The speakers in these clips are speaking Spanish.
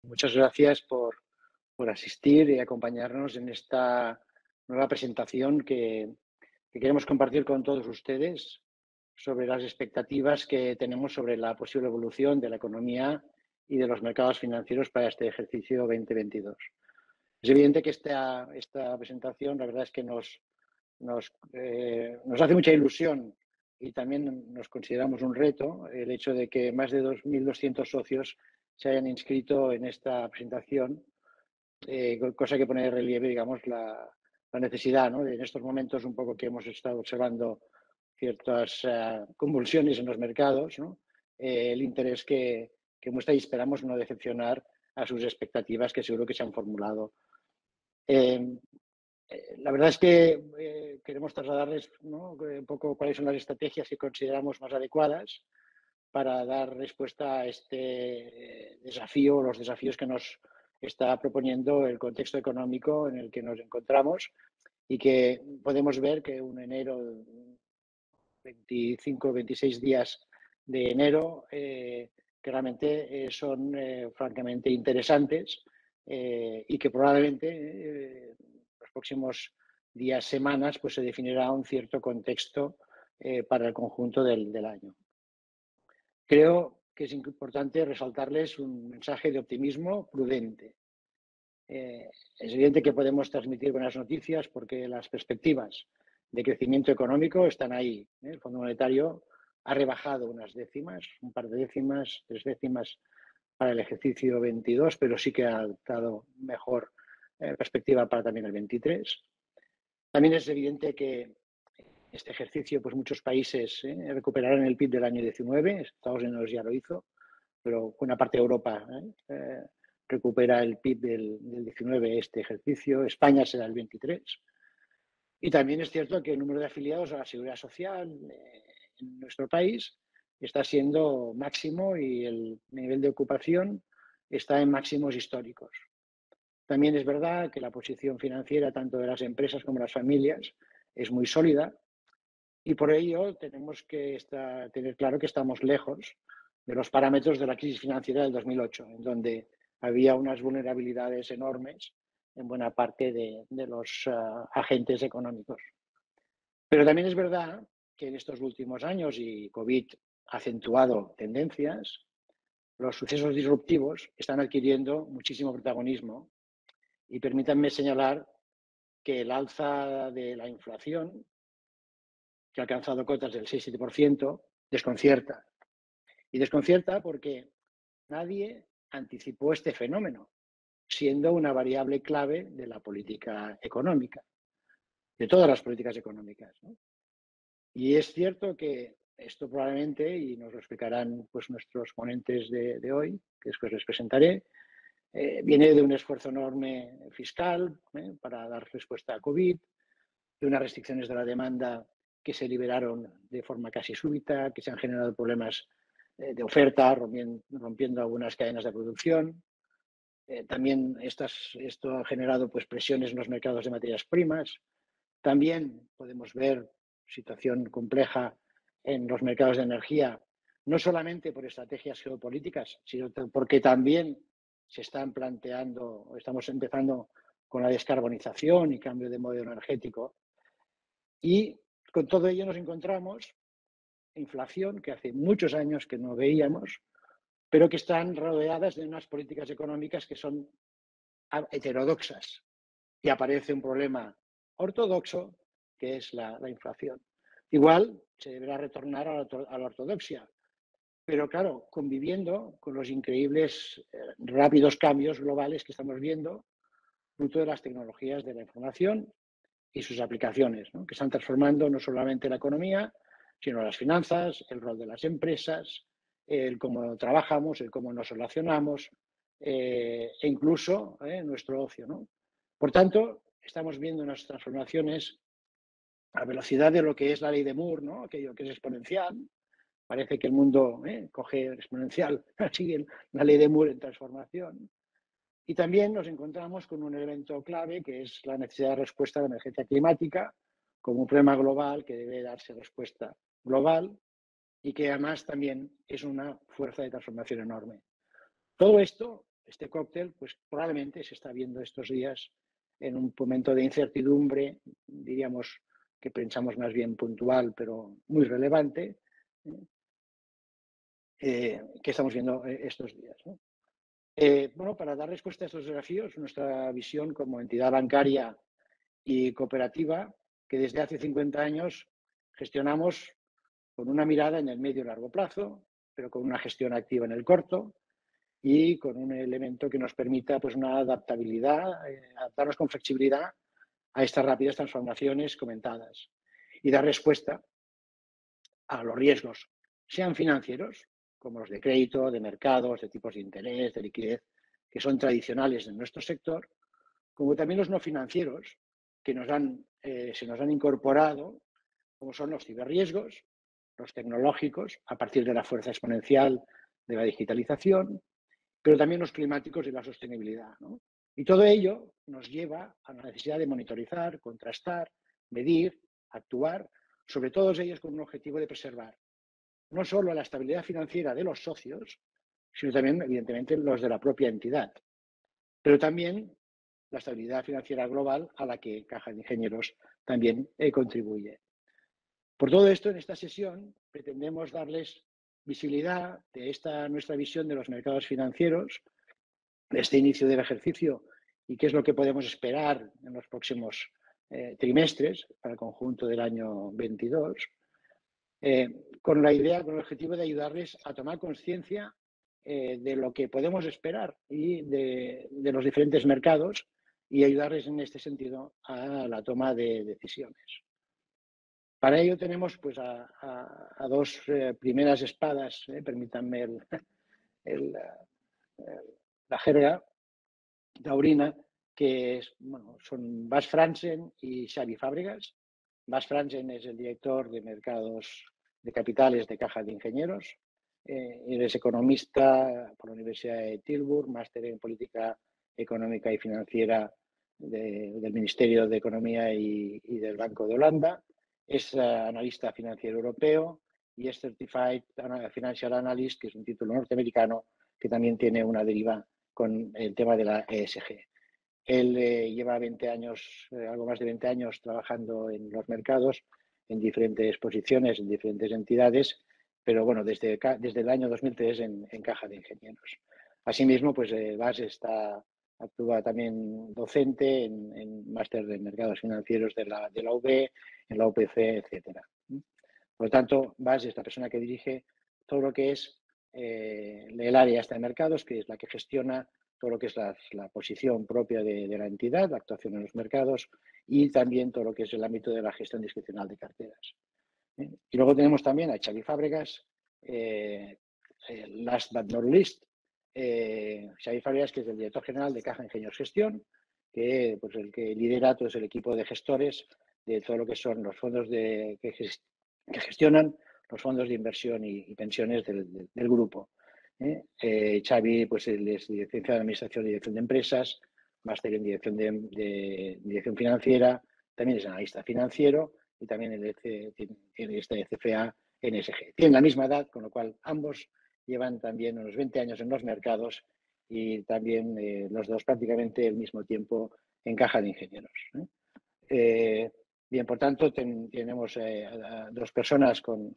Muchas gracias por asistir y acompañarnos en esta nueva presentación que queremos compartir con todos ustedes sobre las expectativas que tenemos sobre la posible evolución de la economía y de los mercados financieros para este ejercicio 2022. Es evidente que esta presentación, la verdad es que nos hace mucha ilusión y también nos consideramos un reto el hecho de que más de 2.200 socios se hayan inscrito en esta presentación, cosa que pone de relieve, digamos, la necesidad, ¿no? En estos momentos un poco que hemos estado observando ciertas convulsiones en los mercados, ¿no? El interés que muestra y esperamos no decepcionar a sus expectativas que seguro que se han formulado. La verdad es que queremos trasladarles, ¿no?, un poco cuáles son las estrategias que consideramos más adecuadas para dar respuesta a este desafío, los desafíos que nos está proponiendo el contexto económico en el que nos encontramos y que podemos ver que un enero, 25, 26 días de enero, que realmente son francamente interesantes y que probablemente los próximos días, semanas, pues se definirá un cierto contexto para el conjunto del año. Creo que es importante resaltarles un mensaje de optimismo prudente. Es evidente que podemos transmitir buenas noticias porque las perspectivas de crecimiento económico están ahí. El Fondo Monetario ha rebajado unas décimas, un par de décimas, 3 décimas para el ejercicio 22, pero sí que ha dado mejor perspectiva para también el 23. También es evidente que este ejercicio, pues muchos países recuperarán el PIB del año 19, Estados Unidos ya lo hizo, pero buena parte de Europa recupera el PIB del 19 este ejercicio, España será el 23. Y también es cierto que el número de afiliados a la Seguridad Social en nuestro país está siendo máximo y el nivel de ocupación está en máximos históricos. También es verdad que la posición financiera tanto de las empresas como de las familias es muy sólida y por ello tenemos que tener claro que estamos lejos de los parámetros de la crisis financiera del 2008, en donde había unas vulnerabilidades enormes en buena parte de los agentes económicos. Pero también es verdad que en estos últimos años, y COVID ha acentuado tendencias, los sucesos disruptivos están adquiriendo muchísimo protagonismo y permítanme señalar que el alza de la inflación, que ha alcanzado cotas del 6-7%, desconcierta. Y desconcierta porque nadie anticipó este fenómeno, siendo una variable clave de la política económica, de todas las políticas económicas, ¿no? Y es cierto que esto probablemente, y nos lo explicarán pues nuestros ponentes de hoy, que después les presentaré, viene de un esfuerzo enorme fiscal para dar respuesta a COVID, de unas restricciones de la demanda que se liberaron de forma casi súbita, que se han generado problemas de oferta, rompiendo algunas cadenas de producción. También esto ha generado pues, presiones en los mercados de materias primas. También podemos ver situación compleja en los mercados de energía, no solamente por estrategias geopolíticas, sino porque también se están planteando, estamos empezando con la descarbonización y cambio de modelo energético. Y con todo ello nos encontramos inflación que hace muchos años que no veíamos, pero que están rodeadas de unas políticas económicas que son heterodoxas. Y aparece un problema ortodoxo, que es la inflación. Igual se deberá retornar a la ortodoxia, pero claro, conviviendo con los increíbles, rápidos cambios globales que estamos viendo, fruto de las tecnologías de la información y sus aplicaciones, ¿no?, que están transformando no solamente la economía, sino las finanzas, el rol de las empresas, el cómo trabajamos, el cómo nos relacionamos e incluso nuestro ocio, ¿no? Por tanto, estamos viendo unas transformaciones a velocidad de lo que es la ley de Moore, ¿no?, aquello que es exponencial. Parece que el mundo coge exponencial, sigue la ley de Moore en transformación. Y también nos encontramos con un elemento clave que es la necesidad de respuesta a la emergencia climática como un problema global que debe darse respuesta global y que además también es una fuerza de transformación enorme. Todo esto este cóctel, pues probablemente se está viendo estos días en un momento de incertidumbre, diríamos que pensamos más bien puntual, pero muy relevante, que estamos viendo estos días, ¿no? Bueno, para dar respuesta a estos desafíos, nuestra visión como entidad bancaria y cooperativa, que desde hace 50 años gestionamos con una mirada en el medio y largo plazo, pero con una gestión activa en el corto y con un elemento que nos permita pues, una adaptabilidad, adaptarnos con flexibilidad a estas rápidas transformaciones comentadas y dar respuesta a los riesgos, sean financieros, como los de crédito, de mercados, de tipos de interés, de liquidez, que son tradicionales en nuestro sector, como también los no financieros, que se nos han incorporado, como son los ciberriesgos, los tecnológicos, a partir de la fuerza exponencial de la digitalización, pero también los climáticos y la sostenibilidad, ¿no? Y todo ello nos lleva a la necesidad de monitorizar, contrastar, medir, actuar, sobre todos ellos con un objetivo de preservar no solo la estabilidad financiera de los socios, sino también, evidentemente, los de la propia entidad, pero también la estabilidad financiera global a la que Caja de Ingenieros también contribuye. Por todo esto, en esta sesión pretendemos darles visibilidad de esta nuestra visión de los mercados financieros, de este inicio del ejercicio y qué es lo que podemos esperar en los próximos trimestres para el conjunto del año 22, con la idea, con el objetivo de ayudarles a tomar conciencia de lo que podemos esperar y de los diferentes mercados y ayudarles en este sentido a la toma de decisiones. Para ello tenemos pues, a dos primeras espadas, permítanme la jerga taurina, que son Bas Fransen y Xavi Fábregas. Bas Fransen es el director de mercados de capitales de Caja de Ingenieros. Él es economista por la Universidad de Tilburg, máster en política económica y financiera del Ministerio de Economía y del Banco de Holanda. Es analista financiero europeo y es Certified Financial Analyst, que es un título norteamericano que también tiene una deriva con el tema de la ESG. Él lleva 20 años, algo más de 20 años trabajando en los mercados, en diferentes posiciones, en diferentes entidades, pero bueno, desde el año 2003 en Caja de Ingenieros. Asimismo, pues Bas actúa también docente en máster de mercados financieros de la UB, en la UPC, etcétera. Por lo tanto, Bas es la persona que dirige todo lo que es el área esta de mercados, que es la que gestiona todo lo que es la posición propia de la entidad, la actuación en los mercados y también todo lo que es el ámbito de la gestión discrecional de carteras. Y luego tenemos también a Xavi Fábregas, last but not least, Xavi Fábregas, que es el director general de Caja Ingenieros Gestión, que pues el que lidera todo el equipo de gestores de todo lo que son los fondos que gestionan los fondos de inversión y pensiones del grupo. Xavi, pues él es licenciado en Administración y Dirección de Empresas, máster en Dirección de Dirección Financiera, también es analista financiero y también tiene este CFA en ESG. Tienen la misma edad, con lo cual ambos llevan también unos 20 años en los mercados y también los dos prácticamente el mismo tiempo en Caja de Ingenieros. Bien, por tanto, tenemos a dos personas con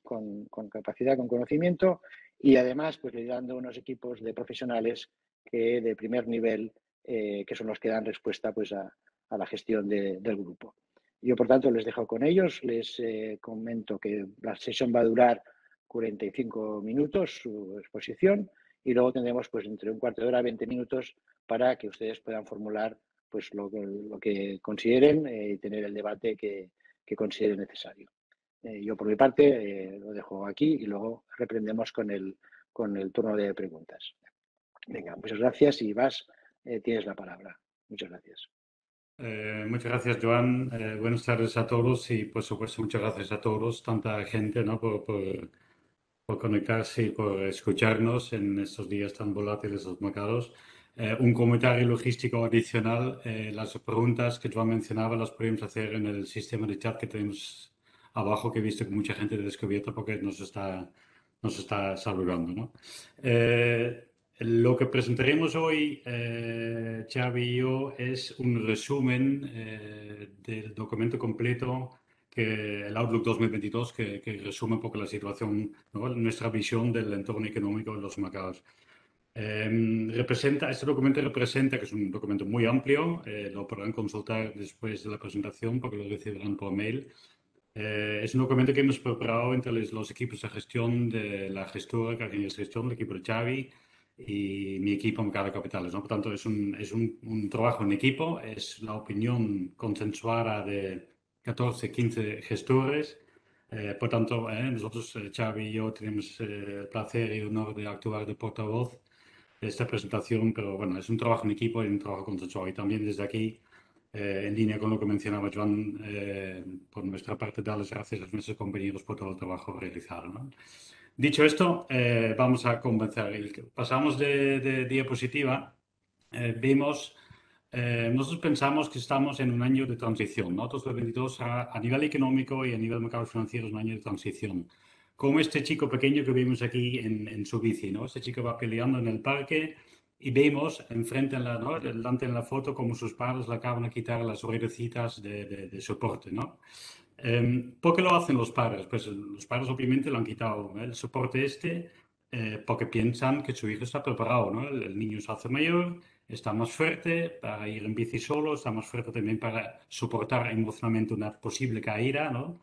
capacidad, con conocimiento y además pues liderando unos equipos de profesionales de primer nivel que son los que dan respuesta pues a la gestión del grupo. Yo, por tanto, les dejo con ellos, les comento que la sesión va a durar 45 minutos, su exposición, y luego tendremos pues entre un cuarto de hora, 20 minutos para que ustedes puedan formular pues lo que consideren y tener el debate que consideren necesario. Yo por mi parte lo dejo aquí y luego reprendemos con el turno de preguntas. Venga, muchas gracias y Bas, tienes la palabra. Muchas gracias. Muchas gracias, Joan. Buenas tardes a todos y, por supuesto, muchas gracias a todos, tanta gente, ¿no? por conectarse y por escucharnos en estos días tan volátiles de los mercados. Un comentario logístico adicional. Las preguntas que Joan mencionaba las podemos hacer en el sistema de chat que tenemos abajo, que he visto que mucha gente ha descubierto porque nos está saludando, ¿no? Lo que presentaremos hoy, Xavi y yo, es un resumen del documento completo, el Outlook 2022, que resume un poco la situación, ¿no? Nuestra visión del entorno económico de los mercados. Este documento representa, que es un documento muy amplio, lo podrán consultar después de la presentación porque lo recibirán por mail. Es un documento que hemos preparado entre los equipos de gestión de la gestora, que es gestión, el equipo de Xavi y mi equipo en Mercado de Capitales, ¿no? Por tanto, es un trabajo en equipo, es la opinión consensuada de 14, 15 gestores. Por tanto, nosotros, Xavi y yo, tenemos el placer y honor de actuar de portavoz de esta presentación, pero bueno, es un trabajo en equipo y un trabajo consensuado. Y también desde aquí, en línea con lo que mencionaba Joan, por nuestra parte, darles gracias a nuestros compañeros por todo el trabajo realizado, ¿no? Dicho esto, vamos a comenzar. Pasamos de diapositiva. Vimos, nosotros pensamos que estamos en un año de transición, ¿no? 2022 a nivel económico y a nivel mercado financiero es un año de transición. Como este chico pequeño que vimos aquí en su bici, ¿no? Este chico va peleando en el parque y vemos enfrente, ¿no? Delante en la foto, como sus padres le acaban de quitar las ruedecitas de soporte, ¿no? ¿Por qué lo hacen los padres? Pues los padres obviamente le han quitado, ¿eh? El soporte porque piensan que su hijo está preparado, ¿no? El niño se hace mayor, está más fuerte para ir en bici solo, está más fuerte también para soportar emocionalmente una posible caída, ¿no?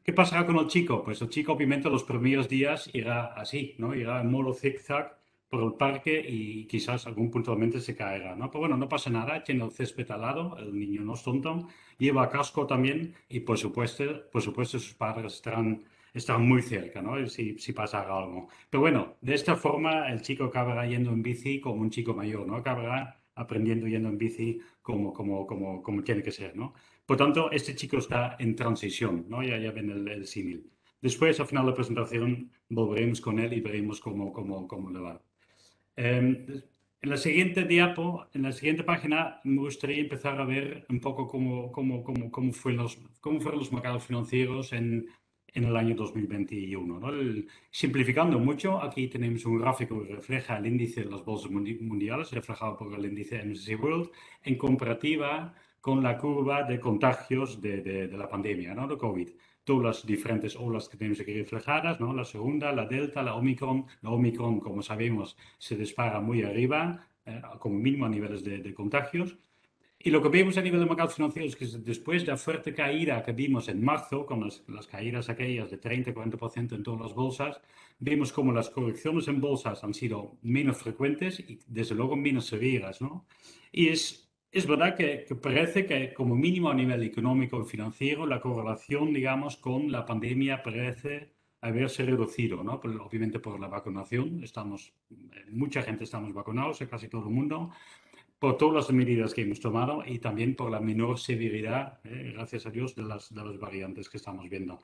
¿Qué pasará con el chico? Pues el chico obviamente los primeros días irá así, ¿no? Irá en modo zigzag por el parque y quizás algún puntualmente se caerá, ¿no? Pero bueno, no pasa nada, tiene el césped al lado, el niño no es tonto, lleva casco también y por supuesto sus padres estarán muy cerca, ¿no? Si pasa algo. Pero bueno, de esta forma el chico acabará yendo en bici como un chico mayor, ¿no? Acabará aprendiendo yendo en bici como tiene que ser, ¿no? Por tanto, este chico está en transición, ¿no? Ya ven el símil. Después, al final de la presentación, volveremos con él y veremos cómo le va. En la siguiente en la siguiente página, me gustaría empezar a ver un poco cómo fueron los mercados financieros en el año 2021, ¿no? Simplificando mucho, aquí tenemos un gráfico que refleja el índice de las bolsas mundiales, reflejado por el índice MSCI World, en comparativa con la curva de contagios de la pandemia, ¿no? De COVID. Todas las diferentes olas que tenemos aquí reflejadas, ¿no? La segunda, la delta, la Omicron. La Omicron, como sabemos, se dispara muy arriba, como mínimo a niveles de contagios. Y lo que vemos a nivel de mercados financieros es que después de la fuerte caída que vimos en marzo, con las caídas aquellas de 30-40% en todas las bolsas, vemos como las correcciones en bolsas han sido menos frecuentes y desde luego menos severas, ¿no? Y es verdad que parece que como mínimo a nivel económico y financiero la correlación, digamos, con la pandemia parece haberse reducido, ¿no? Obviamente por la vacunación, mucha gente estamos vacunados, casi todo el mundo, por todas las medidas que hemos tomado y también por la menor severidad, gracias a Dios, de las variantes que estamos viendo.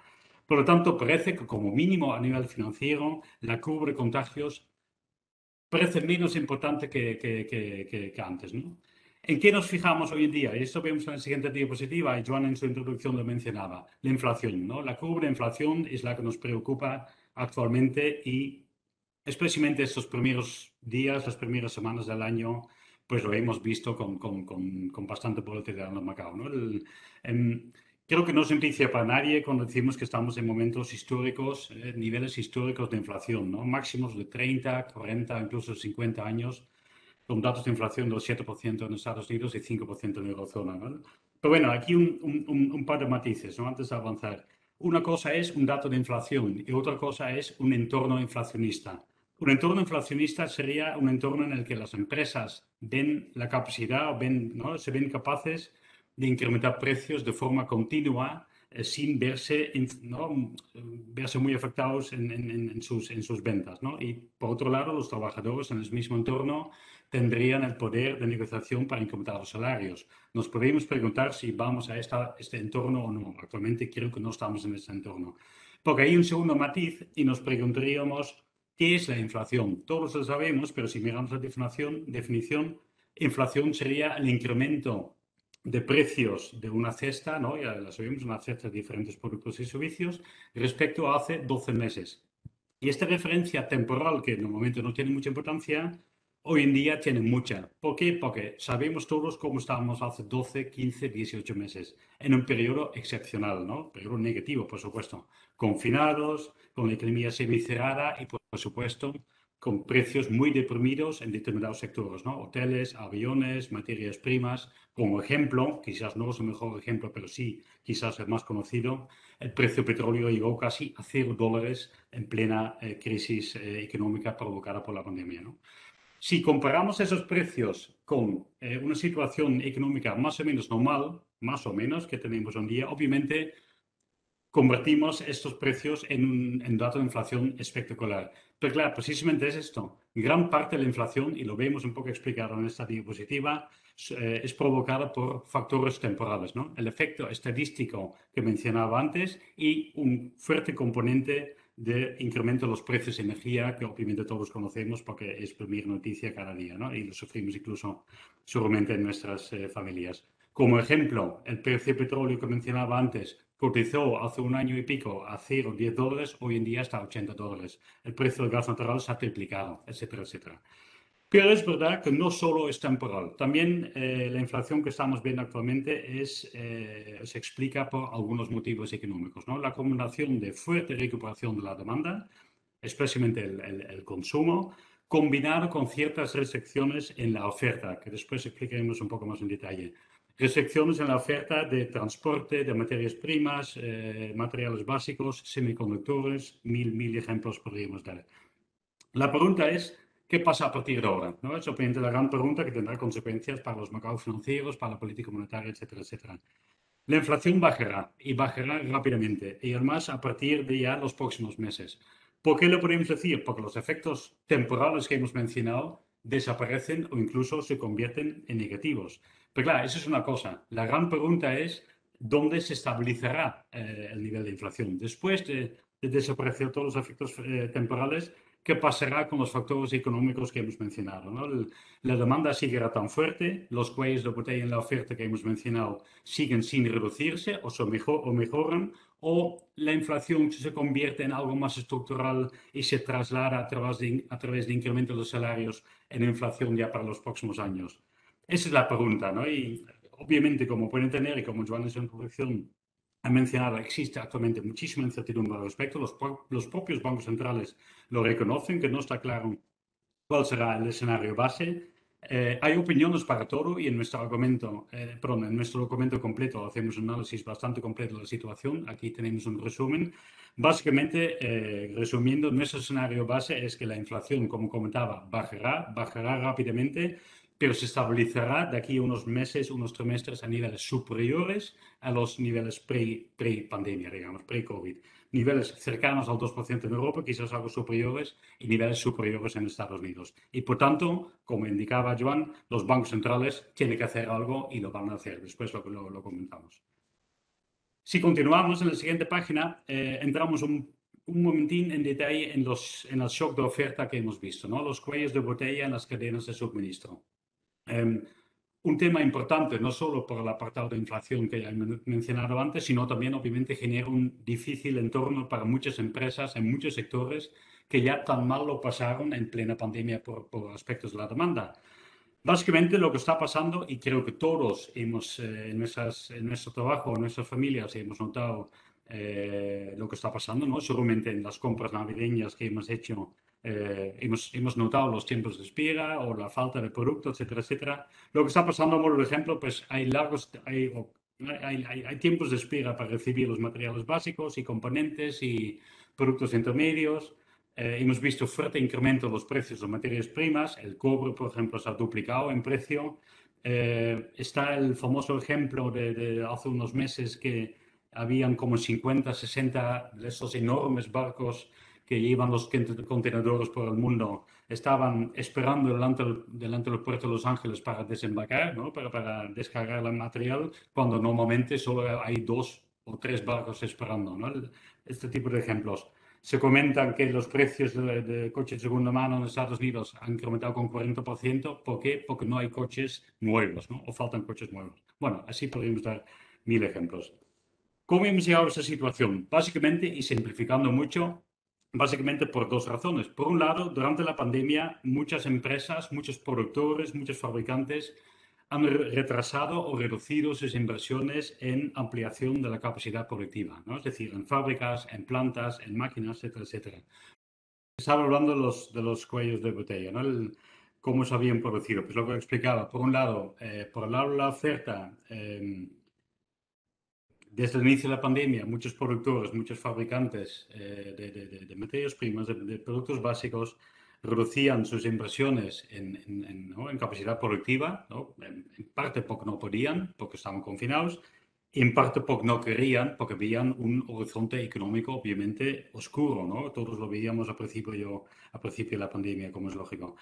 Por lo tanto, parece que como mínimo a nivel financiero, la curva de contagios parece menos importante que antes, ¿no? ¿En qué nos fijamos hoy en día? Y esto vemos en la siguiente diapositiva, y Joan en su introducción lo mencionaba, la inflación, ¿no? La curva de inflación es la que nos preocupa actualmente y especialmente estos primeros días, las primeras semanas del año, pues lo hemos visto con bastante volatilidad en el mercado, ¿no? Creo que no es noticia para nadie cuando decimos que estamos en momentos históricos, niveles históricos de inflación, ¿no? Máximos de 30, 40, incluso 50 años, con datos de inflación del 7% en Estados Unidos y 5% en la eurozona, ¿no? Pero bueno, aquí un par de matices, ¿no? Antes de avanzar. Una cosa es un dato de inflación y otra cosa es un entorno inflacionista. Un entorno inflacionista sería un entorno en el que las empresas ven la capacidad o ¿no? Se ven capaces de incrementar precios de forma continua sin ¿no? verse muy afectados en sus ventas, ¿no? Y por otro lado, los trabajadores en el mismo entorno tendrían el poder de negociación para incrementar los salarios. Nos podemos preguntar si vamos a este entorno o no. Actualmente creo que no estamos en este entorno. Porque hay un segundo matiz y nos preguntaríamos, ¿qué es la inflación? Todos lo sabemos, pero si miramos la definición, inflación sería el incremento de precios de una cesta, ¿no? Ya la sabemos, una cesta de diferentes productos y servicios, respecto a hace 12 meses. Y esta referencia temporal, que normalmente no tiene mucha importancia, hoy en día tiene mucha. ¿Por qué? Porque sabemos todos cómo estábamos hace 12, 15, 18 meses, en un periodo excepcional, ¿no? Periodo negativo, por supuesto. Confinados, con la economía semicerrada y, por supuesto, con precios muy deprimidos en determinados sectores, ¿no? Hoteles, aviones, materias primas. Como ejemplo, quizás no es el mejor ejemplo, pero sí quizás el más conocido, el precio del petróleo llegó casi a $0 en plena crisis económica provocada por la pandemia, ¿no? Si comparamos esos precios con una situación económica más o menos normal, más o menos, que tenemos hoy en día, obviamente convertimos estos precios en un dato de inflación espectacular. Pero claro, precisamente es esto. Gran parte de la inflación, y lo vemos un poco explicado en esta diapositiva, es provocada por factores temporales, ¿no? El efecto estadístico que mencionaba antes y un fuerte componente de incremento de los precios de energía, que obviamente todos conocemos porque es primera noticia cada día, ¿no? Y lo sufrimos incluso seguramente en nuestras familias. Como ejemplo, el precio del petróleo que mencionaba antes cotizó hace un año y pico a $0,10, hoy en día está a $80. El precio del gas natural se ha triplicado, etcétera, etcétera. Pero es verdad que no solo es temporal. También la inflación que estamos viendo actualmente se explica por algunos motivos económicos, ¿no? La combinación de fuerte recuperación de la demanda, especialmente el consumo, combinado con ciertas restricciones en la oferta, que después explicaremos un poco más en detalle. Restricciones en la oferta de transporte, de materias primas, materiales básicos, semiconductores, mil ejemplos podríamos dar. La pregunta es, ¿qué pasa a partir de ahora? ¿No? Es obviamente la gran pregunta que tendrá consecuencias para los mercados financieros, para la política monetaria, etcétera, etcétera. La inflación bajará y bajará rápidamente y además a partir de ya los próximos meses. ¿Por qué lo podemos decir? Porque los efectos temporales que hemos mencionado desaparecen o incluso se convierten en negativos. Pero claro, eso es una cosa. La gran pregunta es, ¿dónde se estabilizará el nivel de inflación? Después de desaparecer todos los efectos temporales, ¿qué pasará con los factores económicos que hemos mencionado? ¿No? La demanda seguirá tan fuerte, los cuellos de botella en la oferta que hemos mencionado siguen sin reducirse o mejoran, o la inflación se convierte en algo más estructural y se traslada a través de incremento de los salarios en inflación ya para los próximos años. Esa es la pregunta, ¿no? Y obviamente, como pueden tener y como Joan en su introducción ha mencionado, existe actualmente muchísima incertidumbre al respecto. Los propios bancos centrales lo reconocen, que no está claro cuál será el escenario base. Hay opiniones para todo y en nuestro en nuestro documento completo hacemos un análisis bastante completo de la situación. Aquí tenemos un resumen. Básicamente, resumiendo, nuestro escenario base es que la inflación, como comentaba, bajará rápidamente, pero se estabilizará de aquí a unos meses, unos trimestres a niveles superiores a los niveles pre-pandemia, digamos, pre-COVID. Niveles cercanos al 2% en Europa, quizás algo superiores, y niveles superiores en Estados Unidos. Y por tanto, como indicaba Joan, los bancos centrales tienen que hacer algo y lo van a hacer. Después lo comentamos. Si continuamos en la siguiente página, entramos un momentín en detalle en el shock de oferta que hemos visto, ¿no? Los cuellos de botella en las cadenas de suministro. Un tema importante, no solo por el apartado de inflación que ya he mencionado antes, sino también obviamente genera un difícil entorno para muchas empresas en muchos sectores que ya tan mal lo pasaron en plena pandemia por aspectos de la demanda. Básicamente lo que está pasando, y creo que todos hemos, en nuestro trabajo, en nuestras familias, hemos notado lo que está pasando, ¿no? Seguramente en las compras navideñas que hemos hecho, hemos notado los tiempos de espera o la falta de producto, etcétera, etcétera. Lo que está pasando, por ejemplo, pues hay tiempos de espera para recibir los materiales básicos y componentes y productos intermedios. Hemos visto fuerte incremento en los precios de materias primas. El cobre, por ejemplo, se ha duplicado en precio. Está el famoso ejemplo de hace unos meses que habían como 50, 60 de esos enormes barcos que llevan los contenedores por el mundo. Estaban esperando delante del puerto de Los Ángeles para desembarcar, ¿no? para descargar el material, cuando normalmente solo hay 2 o 3 barcos esperando, ¿no? Este tipo de ejemplos. Se comentan que los precios de coches de segunda mano en Estados Unidos han incrementado con 40%. ¿Por qué? Porque no hay coches nuevos, ¿no? O faltan coches nuevos. Bueno, así podríamos dar 1000 ejemplos. ¿Cómo hemos llegado a esta situación? Básicamente, y simplificando mucho, básicamente por dos razones. Por un lado, durante la pandemia, muchas empresas, muchos productores, muchos fabricantes han retrasado o reducido sus inversiones en ampliación de la capacidad productiva, ¿no? Es decir, en fábricas, en plantas, en máquinas, etcétera, etcétera. Estaba hablando de los cuellos de botella, ¿no? Cómo se habían producido. Pues lo que explicaba, por el lado de la oferta, desde el inicio de la pandemia, muchos productores, muchos fabricantes de materias primas, de productos básicos, reducían sus inversiones ¿no? en capacidad productiva, ¿no? En parte porque no podían, porque estaban confinados, y en parte porque no querían, porque veían un horizonte económico obviamente oscuro, ¿no? Todos lo veíamos a principio de la pandemia, como es lógico.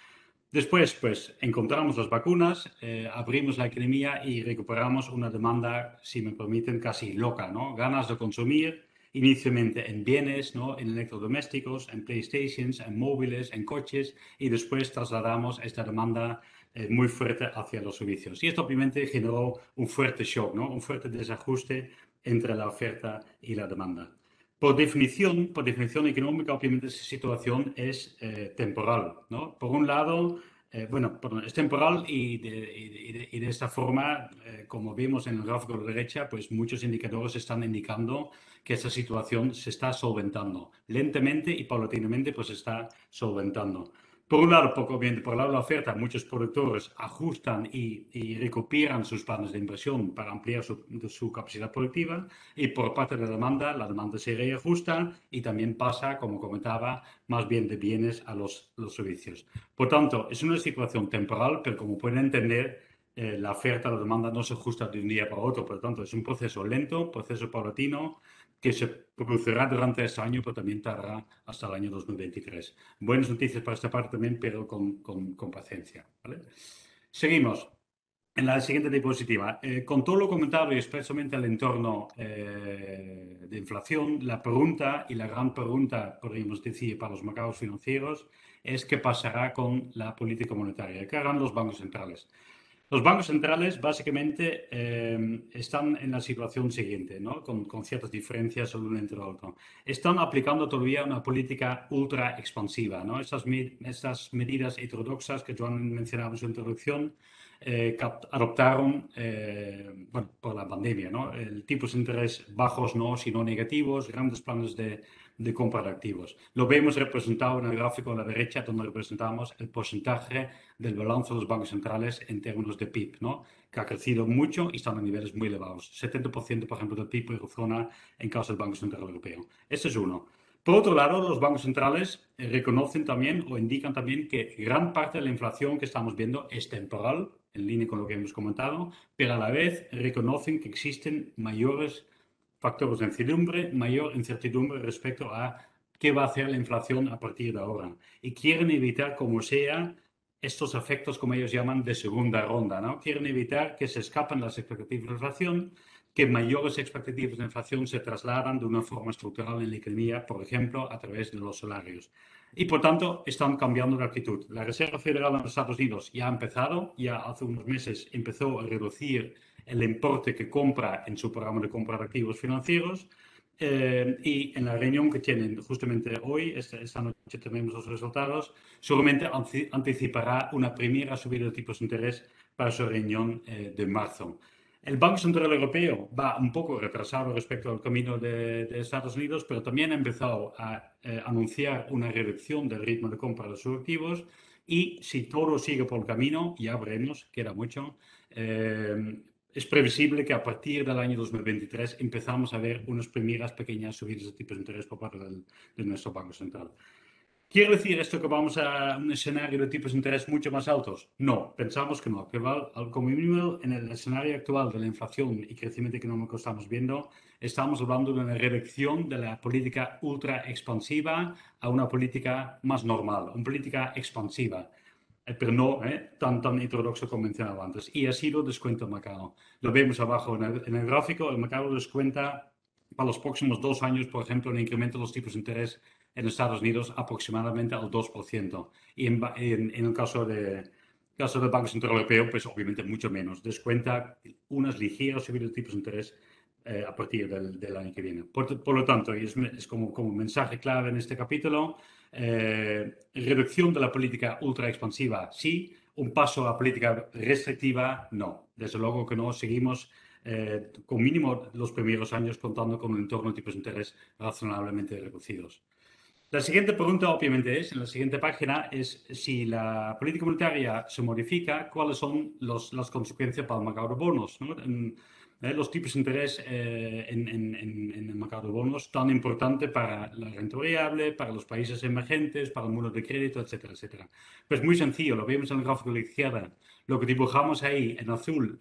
Después, pues, encontramos las vacunas, abrimos la economía y recuperamos una demanda, si me permiten, casi loca, ¿no? Ganas de consumir, inicialmente en bienes, ¿no? En electrodomésticos, en PlayStations, en móviles, en coches, y después trasladamos esta demanda muy fuerte hacia los servicios. Y esto obviamente generó un fuerte shock, ¿no? Un fuerte desajuste entre la oferta y la demanda. Por definición económica, obviamente esa situación es temporal, ¿no? Por un lado, bueno, perdón, es temporal y de esta forma, como vemos en el gráfico de la derecha, pues muchos indicadores están indicando que esta situación se está solventando. Lentamente y paulatinamente, pues se está solventando. Por un lado, obviamente, por el lado de la oferta, muchos productores ajustan y recuperan sus planes de inversión para ampliar su capacidad productiva. Y por parte de la demanda se reajusta y también pasa, como comentaba, más bien de bienes a los servicios. Por tanto, es una situación temporal, pero como pueden entender, la oferta, la demanda no se ajusta de un día para otro. Por lo tanto, es un proceso lento, proceso paulatino, que se producirá durante este año, pero también tardará hasta el año 2023. Buenas noticias para esta parte también, pero con paciencia, ¿vale? Seguimos. En la siguiente diapositiva, con todo lo comentado y especialmente el entorno de inflación, la pregunta y la gran pregunta, podríamos decir, para los mercados financieros es qué pasará con la política monetaria, qué harán los bancos centrales. Los bancos centrales básicamente están en la situación siguiente, ¿no? Con ciertas diferencias el uno entre el otro. Están aplicando todavía una política ultra expansiva, ¿no? Estas medidas heterodoxas que Joan mencionaba en su introducción, que adoptaron bueno, por la pandemia, ¿no? El tipos de interés bajos, no, sino negativos, grandes planes de compra de activos. Lo vemos representado en el gráfico a la derecha, donde representamos el porcentaje del balance de los bancos centrales en términos de PIB, ¿no? Que ha crecido mucho y están a niveles muy elevados. 70%, por ejemplo, del PIB eurozona en caso del Banco Central Europeo. Este es uno. Por otro lado, los bancos centrales reconocen también o indican también que gran parte de la inflación que estamos viendo es temporal, en línea con lo que hemos comentado, pero a la vez reconocen que existen mayores factores de incertidumbre, mayor incertidumbre respecto a qué va a hacer la inflación a partir de ahora. Y quieren evitar, como sea, estos efectos, como ellos llaman, de segunda ronda, ¿no? Quieren evitar que se escapen las expectativas de inflación, que mayores expectativas de inflación se trasladan de una forma estructural en la economía, por ejemplo, a través de los salarios. Y por tanto, están cambiando de actitud. La Reserva Federal de los Estados Unidos ya ha empezado, ya hace unos meses empezó a reducir el importe que compra en su programa de compra de activos financieros. Y en la reunión que tienen justamente hoy, esta noche tenemos los resultados, seguramente anticipará una primera subida de tipos de interés para su reunión de marzo. El Banco Central Europeo va un poco retrasado respecto al camino de Estados Unidos, pero también ha empezado a anunciar una reducción del ritmo de compra de sus activos y si todo sigue por el camino, ya veremos, queda mucho, es previsible que a partir del año 2023 empezamos a ver unas primeras pequeñas subidas de tipos de interés por parte de nuestro Banco Central. ¿Quiere decir esto que vamos a un escenario de tipos de interés mucho más altos? No, pensamos que no, que como mínimo en el escenario actual de la inflación y crecimiento económico que estamos viendo, estamos hablando de una reducción de la política ultra expansiva a una política más normal, una política expansiva. Pero no tan heterodoxo como mencionaba antes. Y así lo descuenta el mercado. Lo vemos abajo en el gráfico, el mercado descuenta para los próximos 2 años, por ejemplo, un incremento de los tipos de interés en Estados Unidos aproximadamente al 2%. Y en el caso del Banco Central Europeo, pues obviamente mucho menos. Descuenta unas ligeras subidas de tipos de interés a partir del año que viene. Por lo tanto, y es como mensaje clave en este capítulo, reducción de la política ultra expansiva, sí. Un paso a política restrictiva, no. Desde luego que no. Seguimos con mínimo los primeros años contando con un entorno de tipos de interés razonablemente reducidos. La siguiente pregunta, obviamente, en la siguiente página, es si la política monetaria se modifica, ¿cuáles son las consecuencias para el mercado de bonos, ¿no? Los tipos de interés en el mercado de bonos, tan importante para la renta variable, para los países emergentes, para el mundo de crédito, etcétera, etcétera. Pues muy sencillo, lo vemos en el gráfico de la izquierda. Lo que dibujamos ahí en azul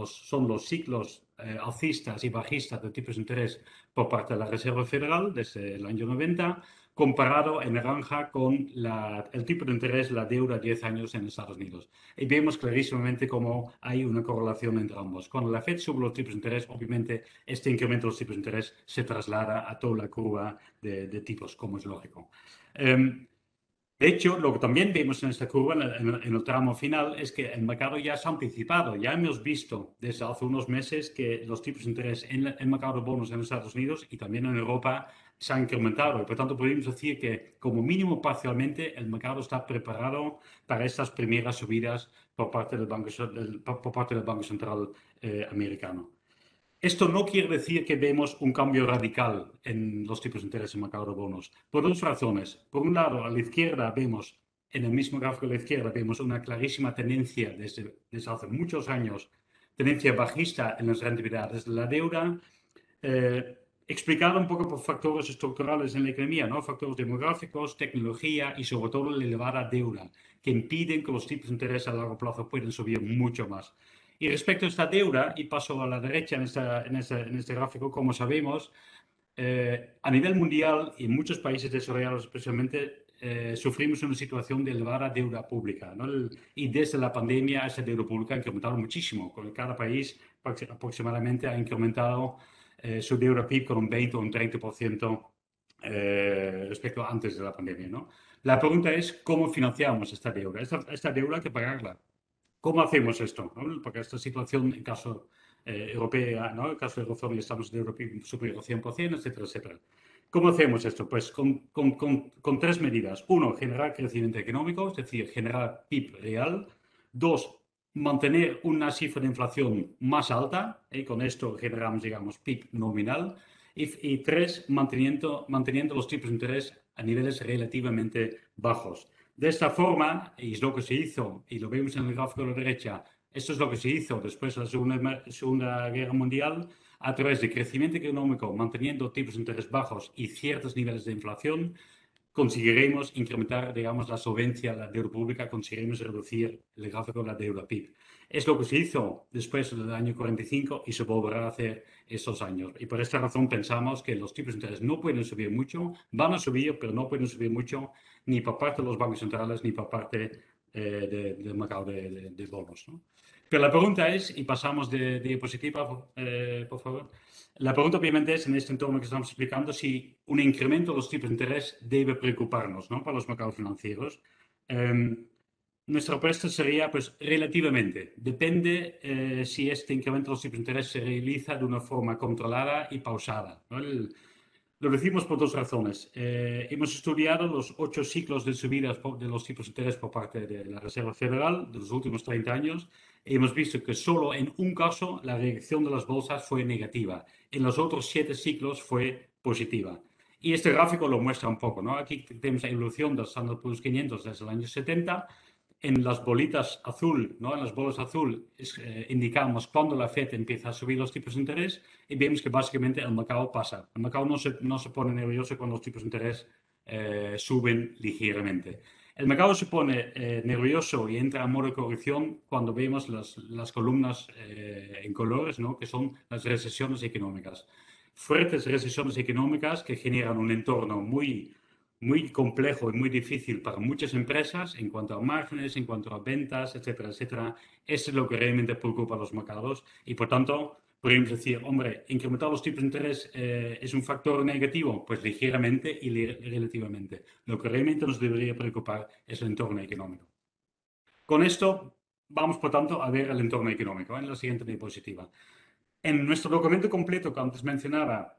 son los ciclos alcistas y bajistas de tipos de interés por parte de la Reserva Federal desde el año 90, comparado en naranja con el tipo de interés, la deuda a 10 años en Estados Unidos. Y vemos clarísimamente cómo hay una correlación entre ambos. Cuando la Fed sube los tipos de interés, obviamente este incremento de los tipos de interés se traslada a toda la curva de tipos, como es lógico. De hecho, lo que también vemos en esta curva, en el tramo final, es que el mercado ya se ha anticipado. Ya hemos visto desde hace unos meses que los tipos de interés en el mercado de bonos en Estados Unidos y también en Europa se han incrementado. Y por tanto, podemos decir que, como mínimo parcialmente, el mercado está preparado para estas primeras subidas por parte del Banco Central americano. Esto no quiere decir que vemos un cambio radical en los tipos de interés en el mercado de bonos, por dos razones. Por un lado, a la izquierda vemos, en el mismo gráfico de la izquierda, vemos una clarísima tendencia desde hace muchos años, tendencia bajista en las rentabilidades de la deuda, explicada un poco por factores estructurales en la economía, ¿no? Factores demográficos, tecnología y sobre todo la elevada deuda, que impiden que los tipos de interés a largo plazo puedan subir mucho más. Y respecto a esta deuda, y paso a la derecha en este gráfico, como sabemos, a nivel mundial y en muchos países desarrollados especialmente, sufrimos una situación de elevada deuda pública, ¿no? Y desde la pandemia esa deuda pública ha incrementado muchísimo. Cada país aproximadamente ha incrementado su deuda PIB con un 20 o un 30% respecto a antes de la pandemia, ¿no? La pregunta es, ¿cómo financiamos esta deuda? Esta deuda hay que pagarla. ¿Cómo hacemos esto? ¿No? Porque esta situación, en caso europea, ¿no? En caso de eurozona, estamos en Europa superior al 100%, etcétera, etcétera. ¿Cómo hacemos esto? Pues con tres medidas. Uno, generar crecimiento económico, es decir, generar PIB real. Dos, mantener una cifra de inflación más alta, y con esto generamos, digamos, PIB nominal. Y tres, manteniendo los tipos de interés a niveles relativamente bajos. De esta forma, y es lo que se hizo, y lo vemos en el gráfico de la derecha, esto es lo que se hizo después de la Segunda Guerra Mundial, a través de crecimiento económico, manteniendo tipos de interés bajos y ciertos niveles de inflación, conseguiremos incrementar, digamos, la solvencia de la deuda pública, conseguiremos reducir el gráfico de la deuda PIB. Es lo que se hizo después del año 45 y se volverá a hacer estos años. Y por esta razón pensamos que los tipos de interés no pueden subir mucho, van a subir, pero no pueden subir mucho, ni por parte de los bancos centrales, ni por parte del mercado de bonos, ¿no? Pero la pregunta es, y pasamos de diapositiva, por favor. La pregunta obviamente es, en este entorno que estamos explicando, si un incremento de los tipos de interés debe preocuparnos, ¿no? Para los mercados financieros. Nuestra respuesta sería, pues, relativamente. Depende si este incremento de los tipos de interés se realiza de una forma controlada y pausada, ¿no? Lo decimos por dos razones. Hemos estudiado los 8 ciclos de subidas de los tipos de interés por parte de la Reserva Federal de los últimos 30 años. Y hemos visto que solo en un caso la reacción de las bolsas fue negativa. En los otros 7 ciclos fue positiva. Y este gráfico lo muestra un poco, ¿no? Aquí tenemos la evolución del Standard Poor's 500 desde el año 70. En las bolitas azul, ¿no? En las bolas azul indicamos cuando la Fed empieza a subir los tipos de interés y vemos que básicamente el mercado pasa. El mercado no se pone nervioso cuando los tipos de interés suben ligeramente. El mercado se pone nervioso y entra en modo de corrección cuando vemos las columnas en colores, ¿no? Que son las recesiones económicas. Fuertes recesiones económicas que generan un entorno muy complejo y muy difícil para muchas empresas en cuanto a márgenes, en cuanto a ventas, etcétera, etcétera. Eso es lo que realmente preocupa a los mercados y, por tanto, podríamos decir, hombre, incrementar los tipos de interés es un factor negativo, pues ligeramente y relativamente. Lo que realmente nos debería preocupar es el entorno económico. Con esto vamos, por tanto, a ver el entorno económico en la siguiente diapositiva. En nuestro documento completo que antes mencionaba,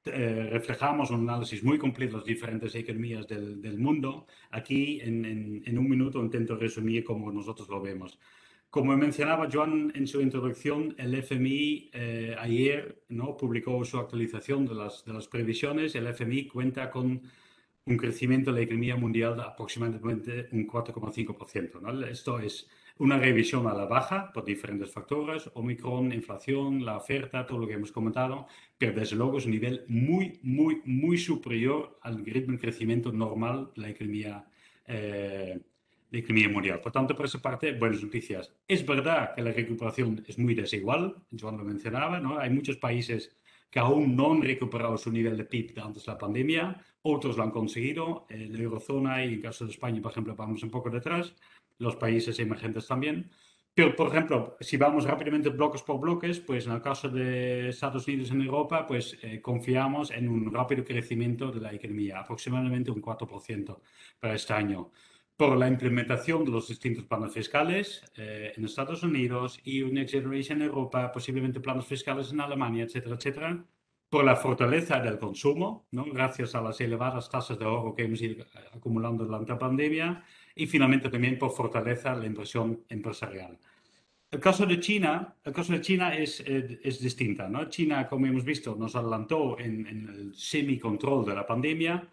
reflejamos un análisis muy completo de las diferentes economías del mundo. Aquí, en un minuto, intento resumir cómo nosotros lo vemos. Como mencionaba Joan en su introducción, el FMI ayer, ¿no?, publicó su actualización de las previsiones. El FMI cuenta con un crecimiento de la economía mundial de aproximadamente un 4,5%, ¿no? Esto es una revisión a la baja por diferentes factores, Omicron, inflación, la oferta, todo lo que hemos comentado, pero desde luego es un nivel muy, muy, muy superior al ritmo de crecimiento normal de la economía mundial. Por tanto, por esa parte, buenas noticias. Es verdad que la recuperación es muy desigual, Joan lo mencionaba, ¿no? Hay muchos países que aún no han recuperado su nivel de PIB de antes de la pandemia, otros lo han conseguido, la eurozona y en el caso de España, por ejemplo, vamos un poco detrás, los países emergentes también. Pero, por ejemplo, si vamos rápidamente bloques por bloques, pues en el caso de Estados Unidos en Europa, pues confiamos en un rápido crecimiento de la economía, aproximadamente un 4% para este año, por la implementación de los distintos planes fiscales en Estados Unidos y un Next Generation en Europa, posiblemente planes fiscales en Alemania, etcétera, etcétera, por la fortaleza del consumo, ¿no?, gracias a las elevadas tasas de ahorro que hemos ido acumulando durante la pandemia, y finalmente también por fortaleza de la inversión empresarial. El caso de China es distinta, ¿no? China, como hemos visto, nos adelantó en el semi-control de la pandemia.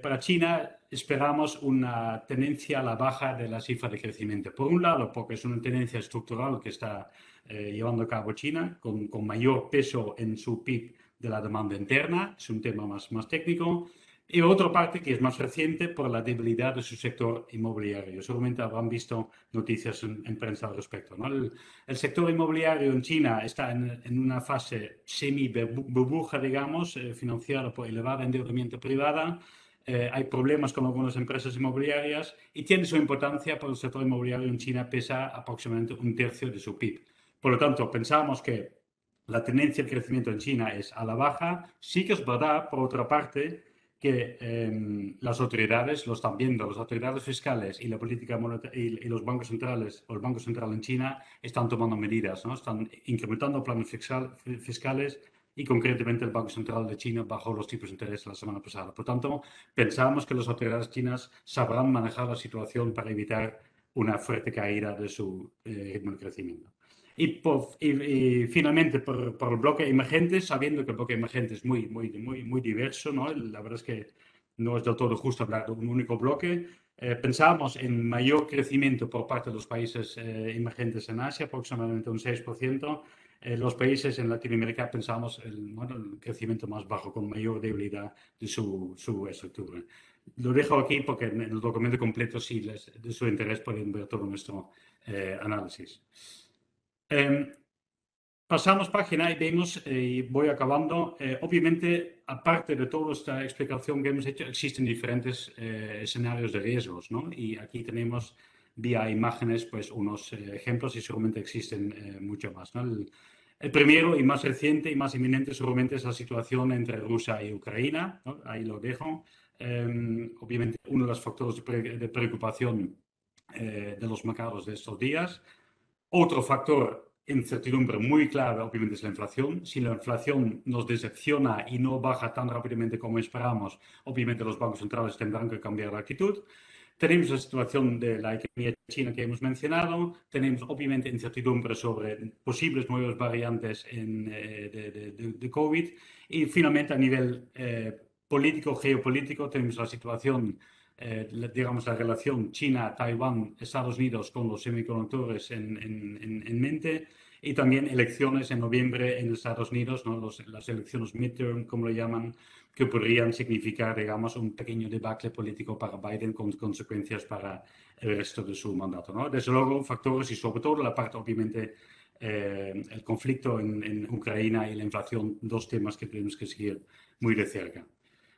Para China esperamos una tendencia a la baja de la cifra de crecimiento. Por un lado, porque es una tendencia estructural que está llevando a cabo China, con mayor peso en su PIB de la demanda interna, es un tema más técnico. Y otra parte que es más reciente por la debilidad de su sector inmobiliario. Seguramente habrán visto noticias en prensa al respecto, ¿no? El sector inmobiliario en China está en una fase semi-burbuja, digamos, financiada por elevado endeudamiento privada. Hay problemas con algunas empresas inmobiliarias y tiene su importancia porque el sector inmobiliario en China pesa aproximadamente un tercio de su PIB. Por lo tanto, pensamos que la tendencia de crecimiento en China es a la baja. Sí que es verdad, por otra parte, que las autoridades lo están viendo, las autoridades fiscales y la política monetaria y los bancos centrales o el Banco Central en China están tomando medidas, ¿no? Están incrementando planes fiscales y concretamente el Banco Central de China bajó los tipos de interés la semana pasada. Por tanto, pensamos que las autoridades chinas sabrán manejar la situación para evitar una fuerte caída de su ritmo de crecimiento. Y finalmente, por el bloque emergente, sabiendo que el bloque emergente es muy diverso, ¿no? La verdad es que no es del todo justo hablar de un único bloque. Pensamos en mayor crecimiento por parte de los países emergentes en Asia, aproximadamente un 6%. Los países en Latinoamérica pensamos bueno, el crecimiento más bajo, con mayor debilidad de su estructura. Lo dejo aquí porque en el documento completo, si les de su interés, pueden ver todo nuestro análisis. Pasamos página y vemos, y voy acabando, obviamente, aparte de toda esta explicación que hemos hecho, existen diferentes escenarios de riesgos, ¿no? Y aquí tenemos vía imágenes pues unos ejemplos y seguramente existen mucho más, ¿no? El primero y más reciente y más inminente seguramente es la situación entre Rusia y Ucrania, ¿no? Ahí lo dejo. Obviamente uno de los factores de preocupación de los mercados de estos días. Otro factor, incertidumbre muy clave, obviamente, es la inflación. Si la inflación nos decepciona y no baja tan rápidamente como esperamos, obviamente los bancos centrales tendrán que cambiar de actitud. Tenemos la situación de la economía china que hemos mencionado. Tenemos, obviamente, incertidumbre sobre posibles nuevas variantes de COVID. Y finalmente, a nivel político, geopolítico, tenemos la situación digamos, la relación China-Taiwán, Estados Unidos con los semiconductores en mente, y también elecciones en noviembre en Estados Unidos, ¿no? Las elecciones midterm, como lo llaman, que podrían significar, digamos, un pequeño debacle político para Biden con consecuencias para el resto de su mandato, ¿no? Desde luego, factores y sobre todo la parte, obviamente, el conflicto en Ucrania y la inflación, dos temas que tenemos que seguir muy de cerca.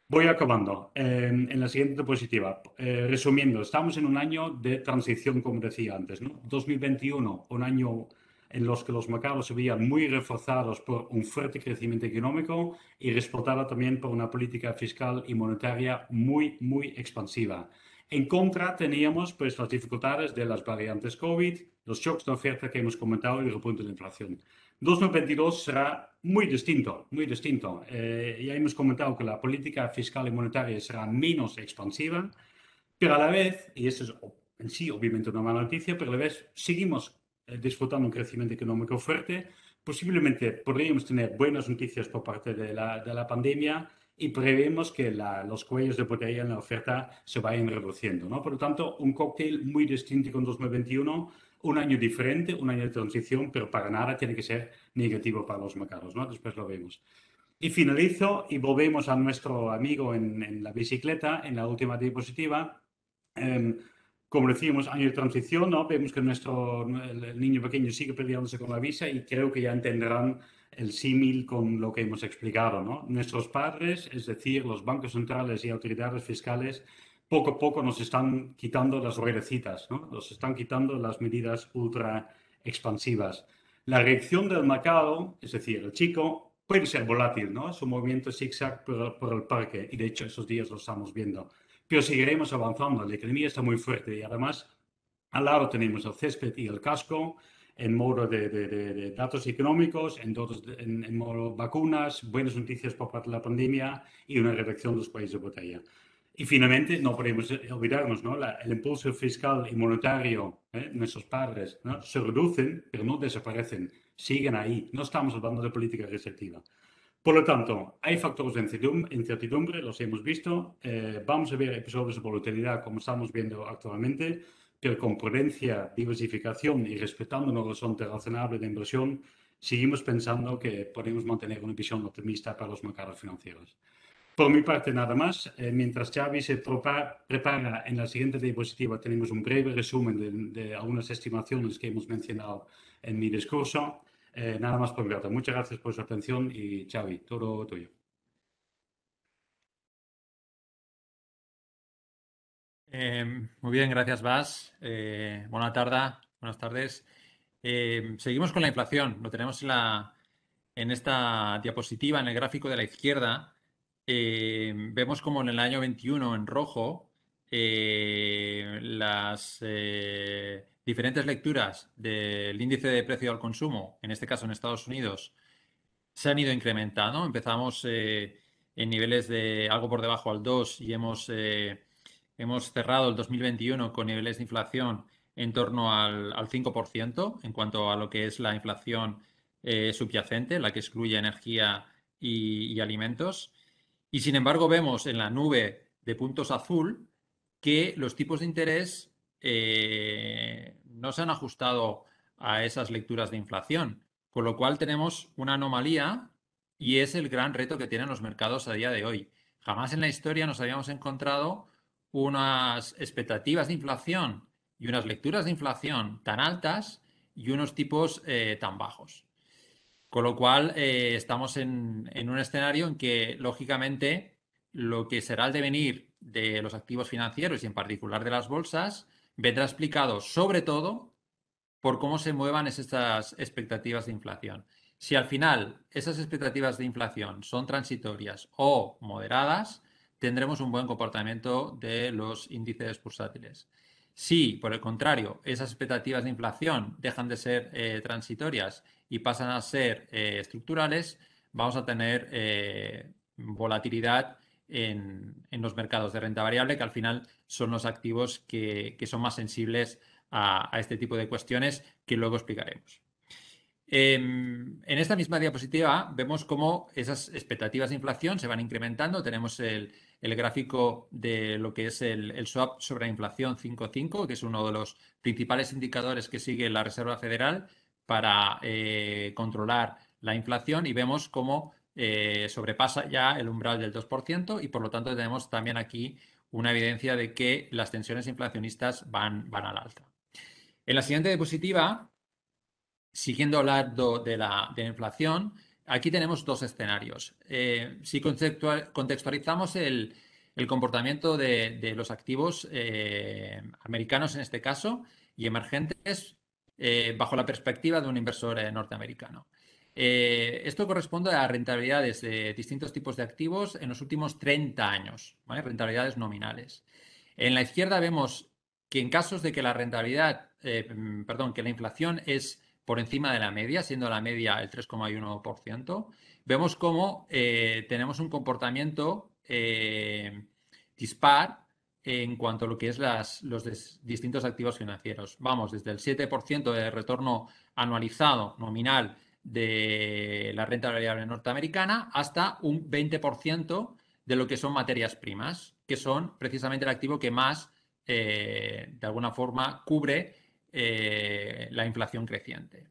Voy acabando. En la siguiente diapositiva. Resumiendo, estamos en un año de transición, como decía antes, ¿no? 2021, un año en los que los mercados se veían muy reforzados por un fuerte crecimiento económico y respaldado también por una política fiscal y monetaria muy expansiva. En contra teníamos pues las dificultades de las variantes COVID, los shocks de oferta que hemos comentado y el repunte de la inflación. 2022 será muy distinto, muy distinto. Ya hemos comentado que la política fiscal y monetaria será menos expansiva, pero a la vez, y esto es en sí obviamente una mala noticia, pero a la vez seguimos disfrutando un crecimiento económico fuerte. Posiblemente podríamos tener buenas noticias por parte de la pandemia y prevemos que los cuellos de botella en la oferta se vayan reduciendo, ¿no? Por lo tanto, un cóctel muy distinto con 2021, un año diferente, un año de transición, pero para nada tiene que ser negativo para los mercados, ¿no? Después lo vemos. Y finalizo y volvemos a nuestro amigo en la bicicleta, en la última diapositiva. Em, Como decíamos, año de transición, ¿no? Vemos que el niño pequeño sigue peleándose con la visa y creo que ya entenderán el símil con lo que hemos explicado, ¿no? Nuestros padres, es decir, los bancos centrales y autoridades fiscales, poco a poco nos están quitando las ruedecitas, ¿no? Nos están quitando las medidas ultra expansivas. La reacción del mercado, es decir, el chico, puede ser volátil, ¿no? Su movimiento zigzag por el parque y de hecho esos días lo estamos viendo. Pero seguiremos avanzando. La economía está muy fuerte y además al lado tenemos el césped y el casco en modo de datos económicos, en modo vacunas, buenas noticias por parte de la pandemia y una reducción de los cuellos de botella. Y finalmente, no podemos olvidarnos, ¿no? El impulso fiscal y monetario, nuestros padres, ¿no? Se reducen, pero no desaparecen, siguen ahí. No estamos hablando de política restrictiva. Por lo tanto, hay factores de incertidumbre, los hemos visto. Vamos a ver episodios de volatilidad como estamos viendo actualmente, pero con prudencia, diversificación y respetando un horizonte razonable de inversión, seguimos pensando que podemos mantener una visión optimista para los mercados financieros. Por mi parte, nada más. Mientras Xavi se prepara en la siguiente diapositiva, tenemos un breve resumen de algunas estimaciones que hemos mencionado en mi discurso. Nada más por mi parte. Muchas gracias por su atención y Xavi, todo tuyo. Muy bien, gracias, Bas. Buena tarde, buenas tardes. Seguimos con la inflación. Lo tenemos en esta diapositiva, en el gráfico de la izquierda. Vemos como en el año 21, en rojo, las diferentes lecturas del índice de precio al consumo, en este caso en Estados Unidos, se han ido incrementando. Empezamos en niveles de algo por debajo al 2 y hemos cerrado el 2021 con niveles de inflación en torno al 5% en cuanto a lo que es la inflación subyacente, la que excluye energía y alimentos. Y sin embargo vemos en la nube de puntos azul que los tipos de interés no se han ajustado a esas lecturas de inflación, con lo cual tenemos una anomalía y es el gran reto que tienen los mercados a día de hoy. Jamás en la historia nos habíamos encontrado unas expectativas de inflación y unas lecturas de inflación tan altas y unos tipos tan bajos. Con lo cual, estamos en un escenario en que, lógicamente, lo que será el devenir de los activos financieros y en particular de las bolsas vendrá explicado sobre todo por cómo se muevan esas expectativas de inflación. Si al final esas expectativas de inflación son transitorias o moderadas, tendremos un buen comportamiento de los índices bursátiles. Si, por el contrario, esas expectativas de inflación dejan de ser transitorias y pasan a ser estructurales, vamos a tener volatilidad en los mercados de renta variable, que al final son los activos que son más sensibles a este tipo de cuestiones que luego explicaremos. En esta misma diapositiva vemos cómo esas expectativas de inflación se van incrementando. Tenemos el gráfico de lo que es el swap sobre la inflación 5.5, que es uno de los principales indicadores que sigue la Reserva Federal para controlar la inflación, y vemos cómo sobrepasa ya el umbral del 2% y por lo tanto tenemos también aquí una evidencia de que las tensiones inflacionistas van al alza. En la siguiente diapositiva, siguiendo hablando de la inflación, aquí tenemos dos escenarios. Si contextualizamos el comportamiento de los activos americanos en este caso y emergentes bajo la perspectiva de un inversor norteamericano. Esto corresponde a rentabilidades de distintos tipos de activos en los últimos 30 años, ¿vale? Rentabilidades nominales. En la izquierda vemos que en casos de que la rentabilidad, que la inflación es por encima de la media, siendo la media el 3,1%. Vemos cómo tenemos un comportamiento dispar en cuanto a lo que es los distintos activos financieros. Vamos desde el 7% de retorno anualizado nominal de la renta variable norteamericana hasta un 20% de lo que son materias primas, que son precisamente el activo que más, de alguna forma, cubre la inflación creciente.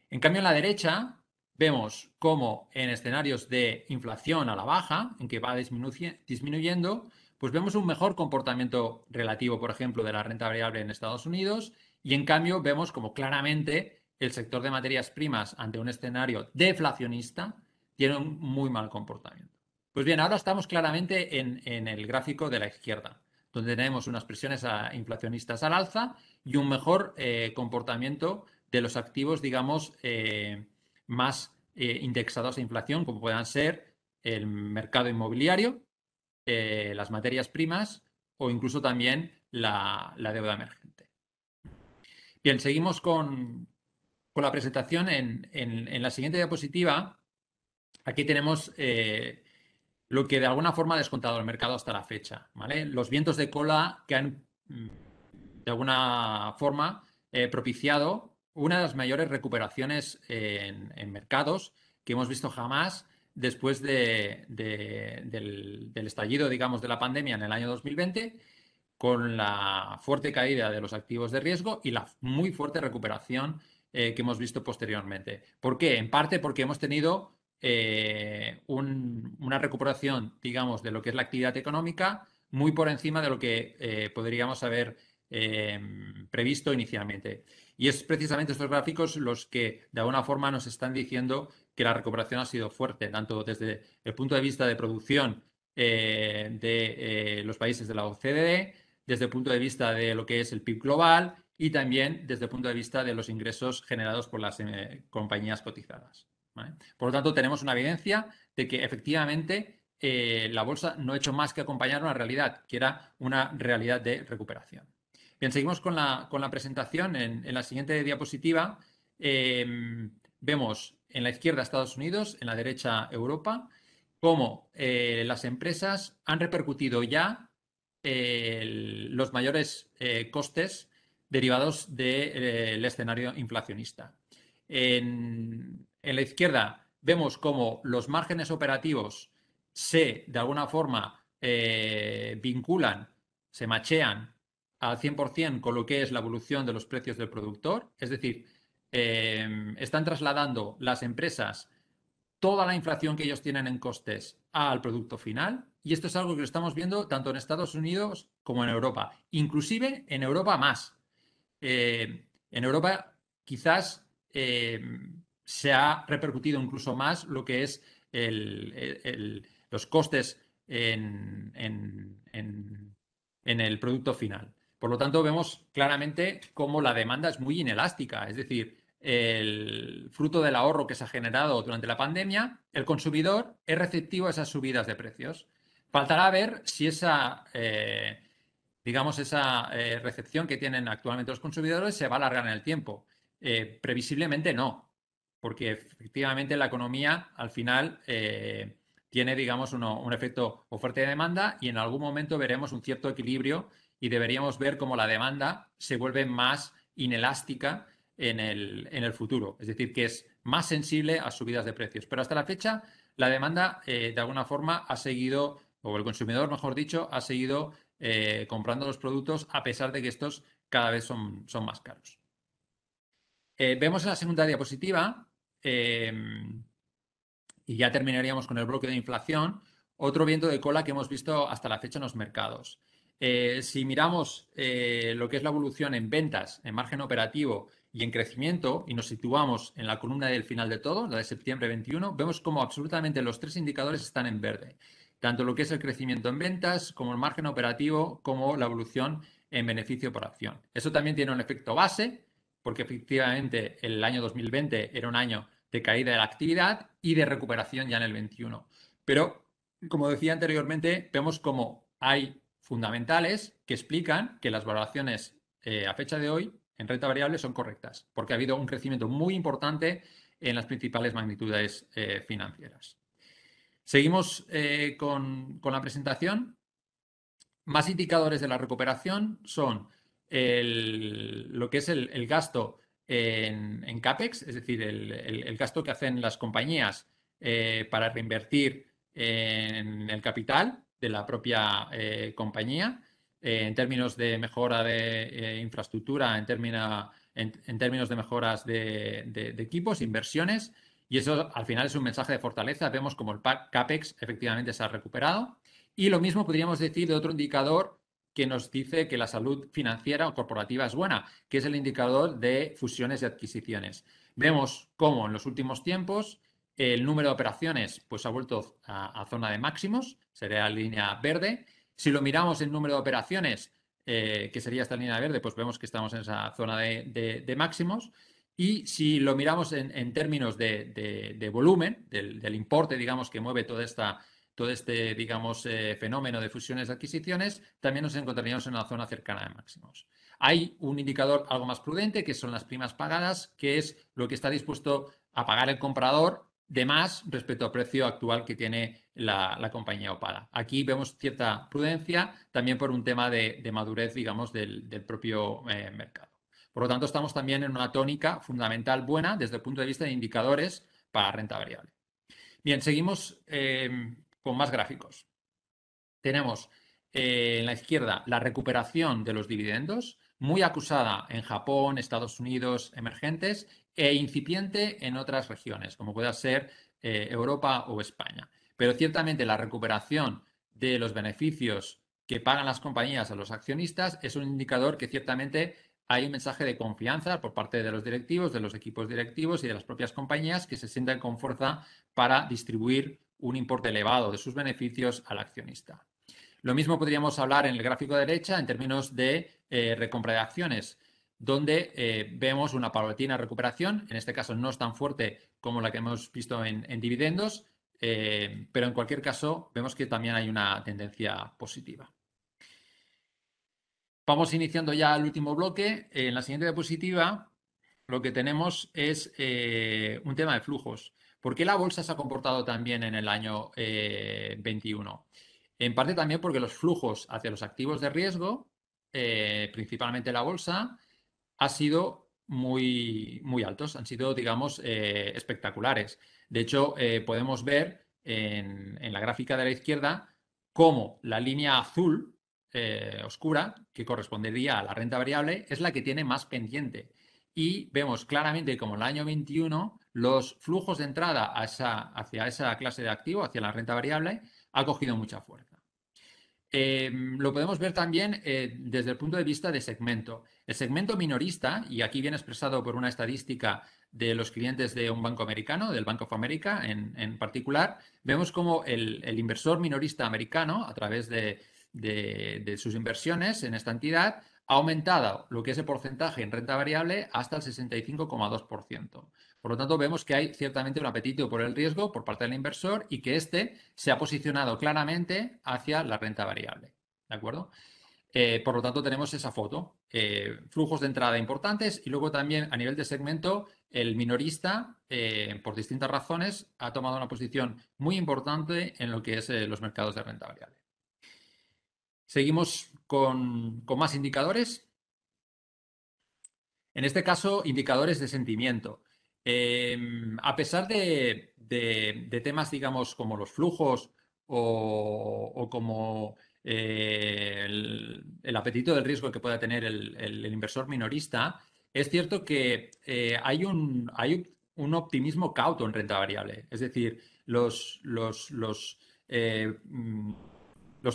En cambio, en la derecha vemos cómo en escenarios de inflación a la baja, en que va disminuyendo, pues vemos un mejor comportamiento relativo, por ejemplo, de la renta variable en Estados Unidos, y en cambio vemos como claramente el sector de materias primas ante un escenario deflacionista tiene un muy mal comportamiento. Pues bien, ahora estamos claramente en el gráfico de la izquierda, donde tenemos unas presiones inflacionistas al alza y un mejor comportamiento de los activos, digamos, más indexados a inflación, como puedan ser el mercado inmobiliario, las materias primas o incluso también la deuda emergente. Bien, seguimos con la presentación. En la siguiente diapositiva, aquí tenemos lo que de alguna forma ha descontado el mercado hasta la fecha, ¿vale? Los vientos de cola que han, de alguna forma, propiciado una de las mayores recuperaciones en mercados que hemos visto jamás después del estallido, digamos, de la pandemia en el año 2020, con la fuerte caída de los activos de riesgo y la muy fuerte recuperación que hemos visto posteriormente. ¿Por qué? En parte porque hemos tenido una recuperación, digamos, de lo que es la actividad económica muy por encima de lo que podríamos haber previsto inicialmente. Y es precisamente estos gráficos los que de alguna forma nos están diciendo que la recuperación ha sido fuerte, tanto desde el punto de vista de producción de los países de la OCDE, desde el punto de vista de lo que es el PIB global y también desde el punto de vista de los ingresos generados por las compañías cotizadas, ¿vale? Por lo tanto, tenemos una evidencia de que efectivamente la bolsa no ha hecho más que acompañar una realidad, que era una realidad de recuperación. Bien, seguimos con la presentación. En la siguiente diapositiva vemos en la izquierda Estados Unidos, en la derecha Europa, cómo las empresas han repercutido ya los mayores costes derivados del escenario inflacionista. En la izquierda vemos cómo los márgenes operativos de alguna forma, vinculan, se machean al 100% con lo que es la evolución de los precios del productor. Es decir, están trasladando las empresas toda la inflación que ellos tienen en costes al producto final, y esto es algo que lo estamos viendo tanto en Estados Unidos como en Europa, inclusive en Europa más. En Europa quizás se ha repercutido incluso más lo que es los costes en el producto final. Por lo tanto, vemos claramente cómo la demanda es muy inelástica, es decir, el fruto del ahorro que se ha generado durante la pandemia, el consumidor es receptivo a esas subidas de precios. Faltará ver si esa, digamos, esa recepción que tienen actualmente los consumidores se va a alargar en el tiempo. Previsiblemente no, porque efectivamente la economía al final tiene, digamos, un efecto oferta y demanda, y en algún momento veremos un cierto equilibrio y deberíamos ver cómo la demanda se vuelve más inelástica en el futuro, es decir, que es más sensible a subidas de precios. Pero hasta la fecha la demanda de alguna forma ha seguido, o el consumidor, mejor dicho, ha seguido comprando los productos a pesar de que estos cada vez son más caros. Vemos en la segunda diapositiva, y ya terminaríamos con el bloque de inflación, otro viento de cola que hemos visto hasta la fecha en los mercados. Si miramos lo que es la evolución en ventas, en margen operativo y en crecimiento, y nos situamos en la columna del final de todo, la de septiembre 21, vemos como absolutamente los tres indicadores están en verde. Tanto lo que es el crecimiento en ventas, como el margen operativo, como la evolución en beneficio por acción. Eso también tiene un efecto base, porque efectivamente el año 2020 era un año de caída de la actividad y de recuperación ya en el 21. Pero, como decía anteriormente, vemos como hay fundamentales que explican que las valoraciones a fecha de hoy en renta variable son correctas, porque ha habido un crecimiento muy importante en las principales magnitudes financieras. Seguimos con la presentación. Más indicadores de la recuperación son lo que es el gasto en CAPEX, es decir, el gasto que hacen las compañías para reinvertir en el capital de la propia compañía, en términos de mejora de infraestructura, en términos de mejoras de equipos, inversiones, y eso al final es un mensaje de fortaleza. Vemos como el CAPEX efectivamente se ha recuperado. Y lo mismo podríamos decir de otro indicador que nos dice que la salud financiera o corporativa es buena, que es el indicador de fusiones y adquisiciones. Vemos cómo en los últimos tiempos el número de operaciones pues, ha vuelto a zona de máximos, sería la línea verde. Si lo miramos en número de operaciones, que sería esta línea verde, pues vemos que estamos en esa zona de máximos. Y si lo miramos en términos de volumen, del importe, digamos, que mueve todo este, digamos, fenómeno de fusiones y adquisiciones, también nos encontraríamos en una zona cercana de máximos. Hay un indicador algo más prudente, que son las primas pagadas, que es lo que está dispuesto a pagar el comprador de más respecto al precio actual que tiene la compañía OPADA. Aquí vemos cierta prudencia, también por un tema de madurez, digamos, del propio mercado. Por lo tanto, estamos también en una tónica fundamental buena desde el punto de vista de indicadores para renta variable. Bien, seguimos con más gráficos. Tenemos en la izquierda la recuperación de los dividendos, muy acusada en Japón, Estados Unidos emergentes e incipiente en otras regiones, como pueda ser Europa o España. Pero ciertamente la recuperación de los beneficios que pagan las compañías a los accionistas es un indicador que ciertamente hay un mensaje de confianza por parte de los directivos, de los equipos directivos y de las propias compañías que se sientan con fuerza para distribuir un importe elevado de sus beneficios al accionista. Lo mismo podríamos hablar en el gráfico de derecha en términos de recompra de acciones, donde vemos una paulatina recuperación. En este caso no es tan fuerte como la que hemos visto en dividendos, pero en cualquier caso vemos que también hay una tendencia positiva. Vamos iniciando ya el último bloque. En la siguiente diapositiva lo que tenemos es un tema de flujos. ¿Por qué la bolsa se ha comportado tan bien en el año 21? En parte también porque los flujos hacia los activos de riesgo, principalmente la bolsa, han sido muy, muy altos, han sido, digamos, espectaculares. De hecho, podemos ver en la gráfica de la izquierda cómo la línea azul oscura, que correspondería a la renta variable, es la que tiene más pendiente. Y vemos claramente como en el año 21 los flujos de entrada hacia esa clase de activo, hacia la renta variable, ha cogido mucha fuerza. Lo podemos ver también desde el punto de vista de segmento. El segmento minorista, y aquí viene expresado por una estadística de los clientes de un banco americano, del Bank of America en particular, vemos como el inversor minorista americano, a través de sus inversiones en esta entidad, ha aumentado lo que es el porcentaje en renta variable hasta el 65,2%. Por lo tanto, vemos que hay ciertamente un apetito por el riesgo por parte del inversor y que éste se ha posicionado claramente hacia la renta variable. ¿De acuerdo? Por lo tanto, tenemos esa foto. Flujos de entrada importantes y luego también a nivel de segmento, el minorista, por distintas razones, ha tomado una posición muy importante en lo que es los mercados de renta variable. Seguimos con más indicadores. En este caso, indicadores de sentimiento. A pesar de temas, digamos, como los flujos o como el apetito del riesgo que pueda tener el inversor minorista, es cierto que hay un optimismo cauto en renta variable. Es decir, los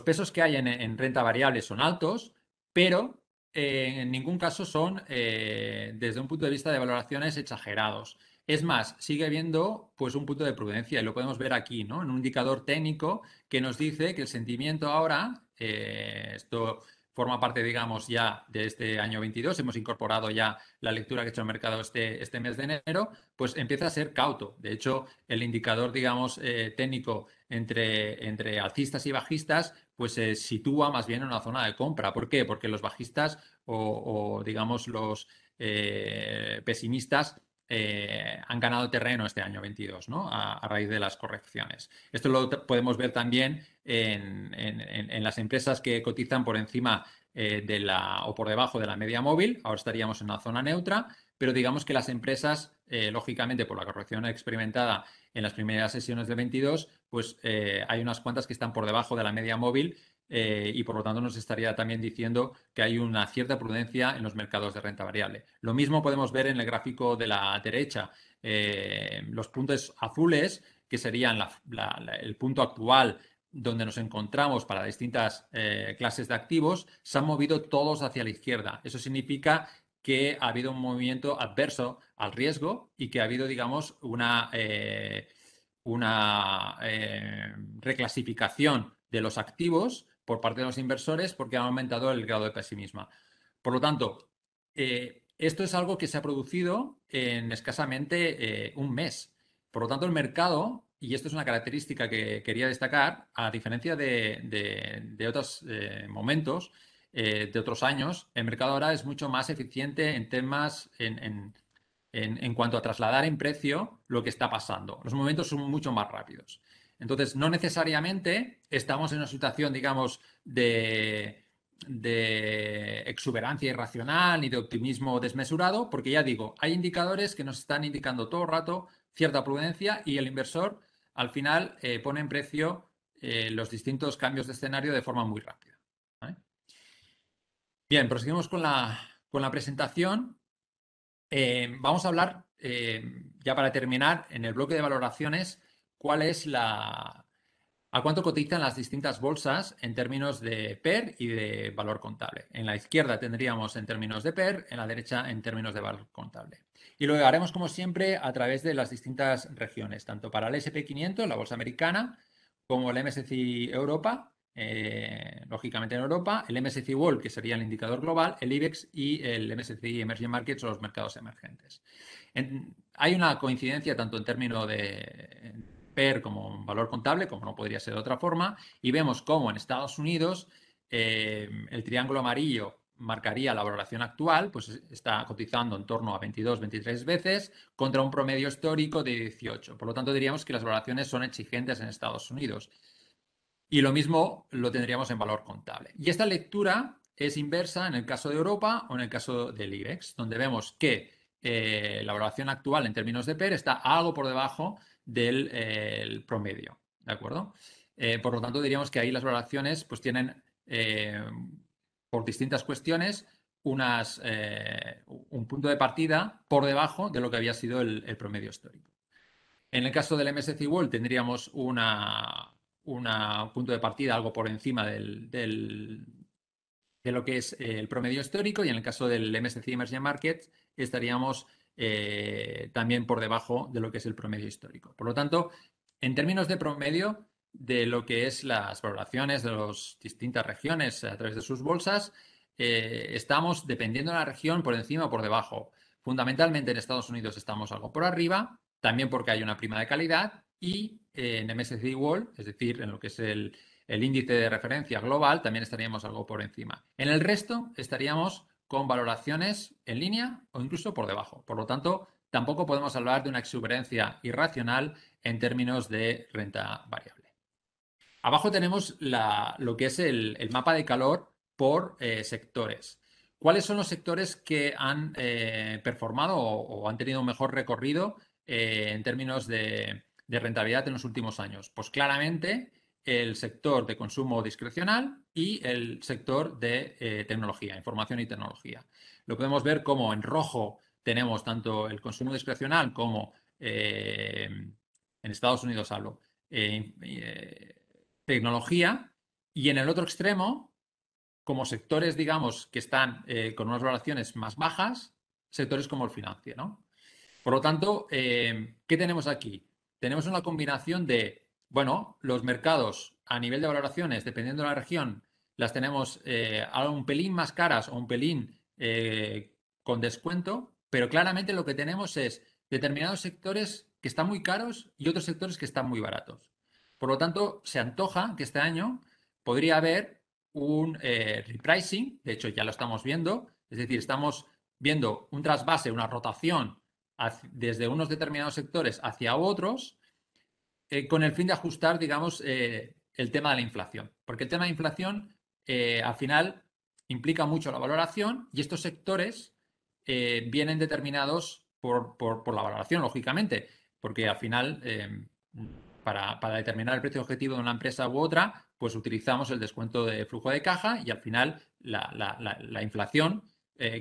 pesos que hay en renta variable son altos, pero en ningún caso son, desde un punto de vista de valoraciones, exagerados. Es más, sigue habiendo pues, un punto de prudencia y lo podemos ver aquí, ¿no? En un indicador técnico que nos dice que el sentimiento ahora, esto forma parte, digamos, ya de este año 22, hemos incorporado ya la lectura que ha hecho el mercado este mes de enero, pues empieza a ser cauto. De hecho, el indicador, digamos, técnico entre alcistas y bajistas, pues se sitúa más bien en una zona de compra. ¿Por qué? Porque los bajistas o digamos, los pesimistas han ganado terreno este año 22, ¿no? A raíz de las correcciones. Esto lo podemos ver también en las empresas que cotizan por encima o por debajo de la media móvil. Ahora estaríamos en una zona neutra, pero digamos que las empresas, lógicamente por la corrección experimentada en las primeras sesiones de 22, pues hay unas cuantas que están por debajo de la media móvil y por lo tanto nos estaría también diciendo que hay una cierta prudencia en los mercados de renta variable. Lo mismo podemos ver en el gráfico de la derecha. Los puntos azules, que serían el punto actual donde nos encontramos para distintas clases de activos, se han movido todos hacia la izquierda. Eso significa que ha habido un movimiento adverso al riesgo y que ha habido, digamos, una reclasificación de los activos por parte de los inversores porque han aumentado el grado de pesimismo. Por lo tanto, esto es algo que se ha producido en escasamente un mes. Por lo tanto, el mercado, y esto es una característica que quería destacar, a diferencia de otros momentos, de otros años, el mercado ahora es mucho más eficiente en temas, en cuanto a trasladar en precio lo que está pasando. Los movimientos son mucho más rápidos. Entonces, no necesariamente estamos en una situación, digamos, de exuberancia irracional ni de optimismo desmesurado, porque ya digo, hay indicadores que nos están indicando todo el rato cierta prudencia y el inversor al final pone en precio los distintos cambios de escenario de forma muy rápida. ¿Vale? Bien, proseguimos con la presentación. Vamos a hablar, ya para terminar, en el bloque de valoraciones, cuál es a cuánto cotizan las distintas bolsas en términos de PER y de valor contable. En la izquierda tendríamos en términos de PER, en la derecha en términos de valor contable. Y lo haremos, como siempre, a través de las distintas regiones, tanto para el S&P 500, la bolsa americana, como el MSCI Europa, lógicamente en Europa, el MSCI World, que sería el indicador global, el IBEX y el MSCI Emerging Markets o los mercados emergentes. Hay una coincidencia tanto en términos de PER como en valor contable, como no podría ser de otra forma, y vemos cómo en Estados Unidos el triángulo amarillo marcaría la valoración actual, pues está cotizando en torno a 22, 23 veces contra un promedio histórico de 18. Por lo tanto, diríamos que las valoraciones son exigentes en Estados Unidos. Y lo mismo lo tendríamos en valor contable. Y esta lectura es inversa en el caso de Europa o en el caso del IBEX, donde vemos que la valoración actual en términos de PER está algo por debajo del promedio, ¿de acuerdo? Por lo tanto, diríamos que ahí las valoraciones pues tienen, por distintas cuestiones, un punto de partida por debajo de lo que había sido el promedio histórico. En el caso del MSCI World tendríamos un punto de partida algo por encima de lo que es el promedio histórico, y en el caso del MSCI Emerging Markets estaríamos también por debajo de lo que es el promedio histórico. Por lo tanto, en términos de promedio de lo que es las valoraciones de las distintas regiones a través de sus bolsas, estamos, dependiendo de la región, por encima o por debajo. Fundamentalmente en Estados Unidos estamos algo por arriba, también porque hay una prima de calidad, y en MSCI World, es decir, en lo que es el índice de referencia global, también estaríamos algo por encima. En el resto estaríamos con valoraciones en línea o incluso por debajo. Por lo tanto, tampoco podemos hablar de una exuberancia irracional en términos de renta variable. Abajo tenemos lo que es el mapa de calor por sectores. ¿Cuáles son los sectores que han performado o han tenido un mejor recorrido en términos de rentabilidad en los últimos años? Pues claramente el sector de consumo discrecional y el sector de tecnología, información y tecnología. Lo podemos ver como en rojo tenemos tanto el consumo discrecional como en Estados Unidos hablo, tecnología, y en el otro extremo, como sectores, digamos, que están con unas valoraciones más bajas, sectores como el financiero, ¿no? Por lo tanto, ¿qué tenemos aquí? Tenemos una combinación de, bueno, los mercados a nivel de valoraciones, dependiendo de la región, las tenemos un pelín más caras o un pelín con descuento, pero claramente lo que tenemos es determinados sectores que están muy caros y otros sectores que están muy baratos. Por lo tanto, se antoja que este año podría haber un repricing, de hecho ya lo estamos viendo, es decir, estamos viendo un trasvase, una rotación desde unos determinados sectores hacia otros, con el fin de ajustar, digamos, el tema de la inflación. Porque el tema de inflación, al final, implica mucho la valoración y estos sectores vienen determinados por la valoración, lógicamente, porque al final, para determinar el precio objetivo de una empresa u otra, pues utilizamos el descuento de flujo de caja y al final la inflación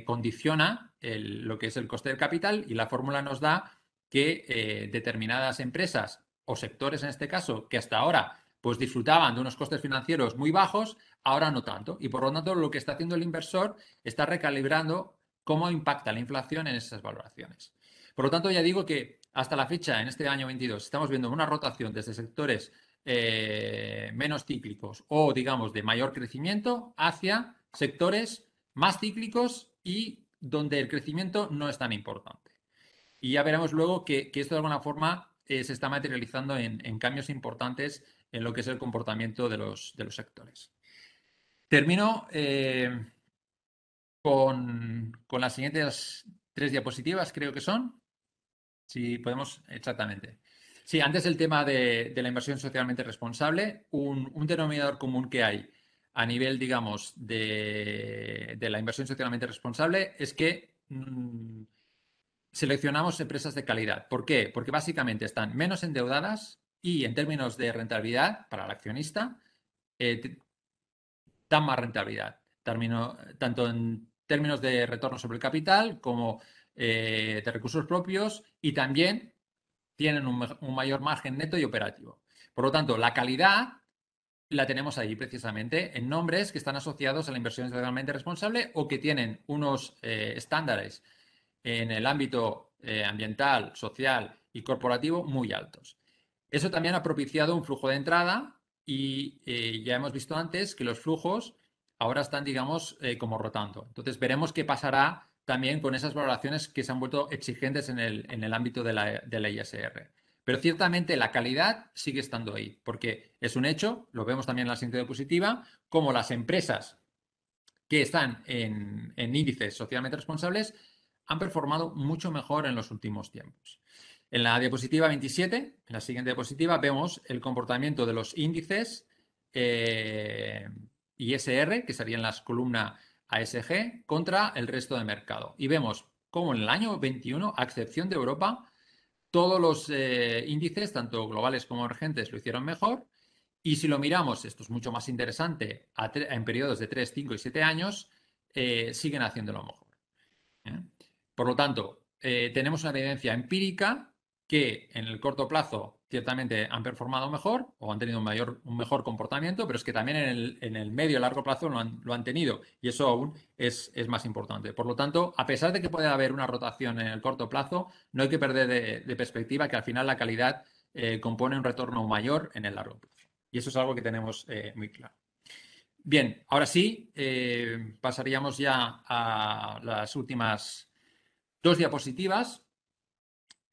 condiciona lo que es el coste del capital, y la fórmula nos da que determinadas empresas o sectores, en este caso, que hasta ahora pues disfrutaban de unos costes financieros muy bajos, ahora no tanto. Y por lo tanto, lo que está haciendo el inversor está recalibrando cómo impacta la inflación en esas valoraciones. Por lo tanto, ya digo que hasta la fecha, en este año 22, estamos viendo una rotación desde sectores menos cíclicos o, digamos, de mayor crecimiento hacia sectores más cíclicos y donde el crecimiento no es tan importante. Y ya veremos luego que esto de alguna forma se está materializando en cambios importantes en lo que es el comportamiento de los sectores. Termino con las siguientes 3 diapositivas, creo que son. Si podemos, exactamente. Sí, antes el tema de la inversión socialmente responsable, un denominador común que hay a nivel, digamos, de la inversión socialmente responsable es que seleccionamos empresas de calidad. ¿Por qué? Porque básicamente están menos endeudadas y en términos de rentabilidad para el accionista dan más rentabilidad, tanto en términos de retorno sobre el capital como de recursos propios, y también tienen un mayor margen neto y operativo. Por lo tanto, la calidad la tenemos ahí precisamente en nombres que están asociados a la inversión socialmente responsable o que tienen unos estándares en el ámbito ambiental, social y corporativo muy altos. Eso también ha propiciado un flujo de entrada y ya hemos visto antes que los flujos ahora están, digamos, como rotando. Entonces veremos qué pasará también con esas valoraciones que se han vuelto exigentes en el ámbito de la ISR. Pero ciertamente la calidad sigue estando ahí, porque es un hecho, lo vemos también en la siguiente diapositiva, como las empresas que están en índices socialmente responsables han performado mucho mejor en los últimos tiempos. En la diapositiva 27, en la siguiente diapositiva, vemos el comportamiento de los índices ISR, que serían las columnas ASG, contra el resto de mercado. Y vemos cómo en el año 21, a excepción de Europa, todos los índices, tanto globales como emergentes, lo hicieron mejor. Y si lo miramos, esto es mucho más interesante, en periodos de 3, 5 y 7 años, siguen haciéndolo mejor. Por lo tanto, tenemos una evidencia empírica que en el corto plazo ciertamente han performado mejor o han tenido un mejor comportamiento, pero es que también en el medio y largo plazo lo han tenido, y eso aún es más importante. Por lo tanto, a pesar de que puede haber una rotación en el corto plazo, no hay que perder de perspectiva que al final la calidad compone un retorno mayor en el largo plazo. Y eso es algo que tenemos muy claro. Bien, ahora sí, pasaríamos ya a las últimas 2 diapositivas.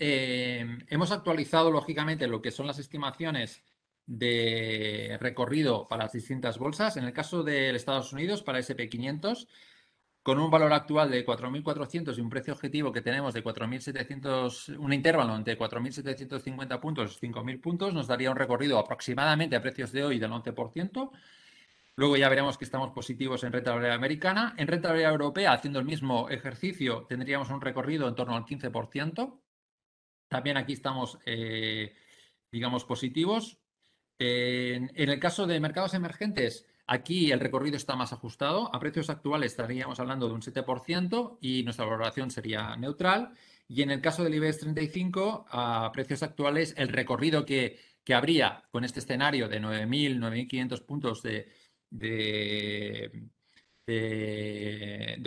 Hemos actualizado, lógicamente, lo que son las estimaciones de recorrido para las distintas bolsas. En el caso de Estados Unidos, para SP500, con un valor actual de 4.400 y un precio objetivo que tenemos de 4.700, un intervalo entre 4.750 puntos y 5.000 puntos, nos daría un recorrido aproximadamente a precios de hoy del 11%. Luego ya veremos que estamos positivos en renta variable americana. En renta variable europea, haciendo el mismo ejercicio, tendríamos un recorrido en torno al 15%. También aquí estamos, digamos, positivos. En el caso de mercados emergentes, aquí el recorrido está más ajustado. A precios actuales estaríamos hablando de un 7% y nuestra valoración sería neutral. Y en el caso del IBEX 35, a precios actuales, el recorrido que habría con este escenario de 9.000, 9.500 puntos de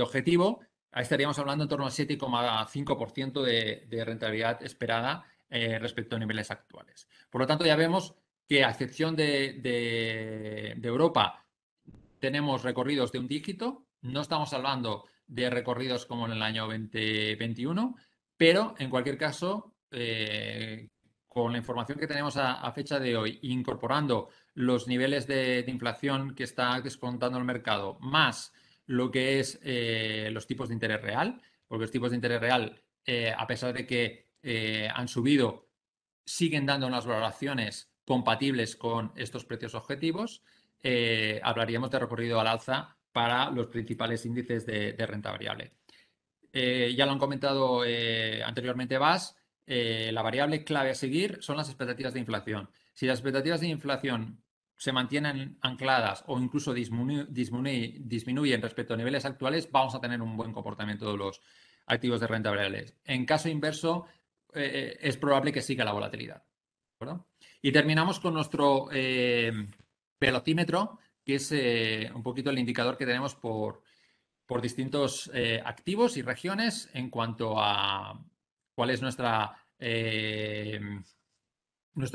objetivo, ahí estaríamos hablando en torno al 7,5% de rentabilidad esperada respecto a niveles actuales. Por lo tanto, ya vemos que a excepción de Europa, tenemos recorridos de un dígito. No estamos hablando de recorridos como en el año 2021, pero en cualquier caso, con la información que tenemos a fecha de hoy, incorporando los niveles de inflación que está descontando el mercado, más lo que es los tipos de interés real, porque los tipos de interés real, a pesar de que han subido, siguen dando unas valoraciones compatibles con estos precios objetivos. Hablaríamos de recorrido al alza para los principales índices de renta variable. Ya lo han comentado anteriormente Bas, la variable clave a seguir son las expectativas de inflación. Si las expectativas de inflación se mantienen ancladas o incluso disminuyen respecto a niveles actuales, vamos a tener un buen comportamiento de los activos de renta variable. En caso inverso, es probable que siga la volatilidad. ¿De acuerdo? Y terminamos con nuestro velocímetro, que es un poquito el indicador que tenemos por distintos activos y regiones en cuanto a cuál es nuestro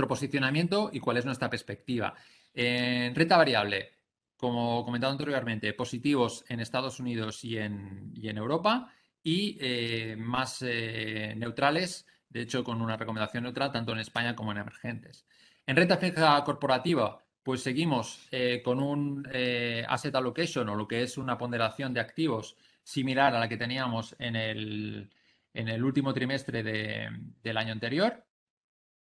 posicionamiento y cuál es nuestra perspectiva. En renta variable, como comentado anteriormente, positivos en Estados Unidos y en Europa y más neutrales, de hecho con una recomendación neutral tanto en España como en emergentes. En renta fija corporativa, pues seguimos con un asset allocation o lo que es una ponderación de activos similar a la que teníamos en el último trimestre del año anterior,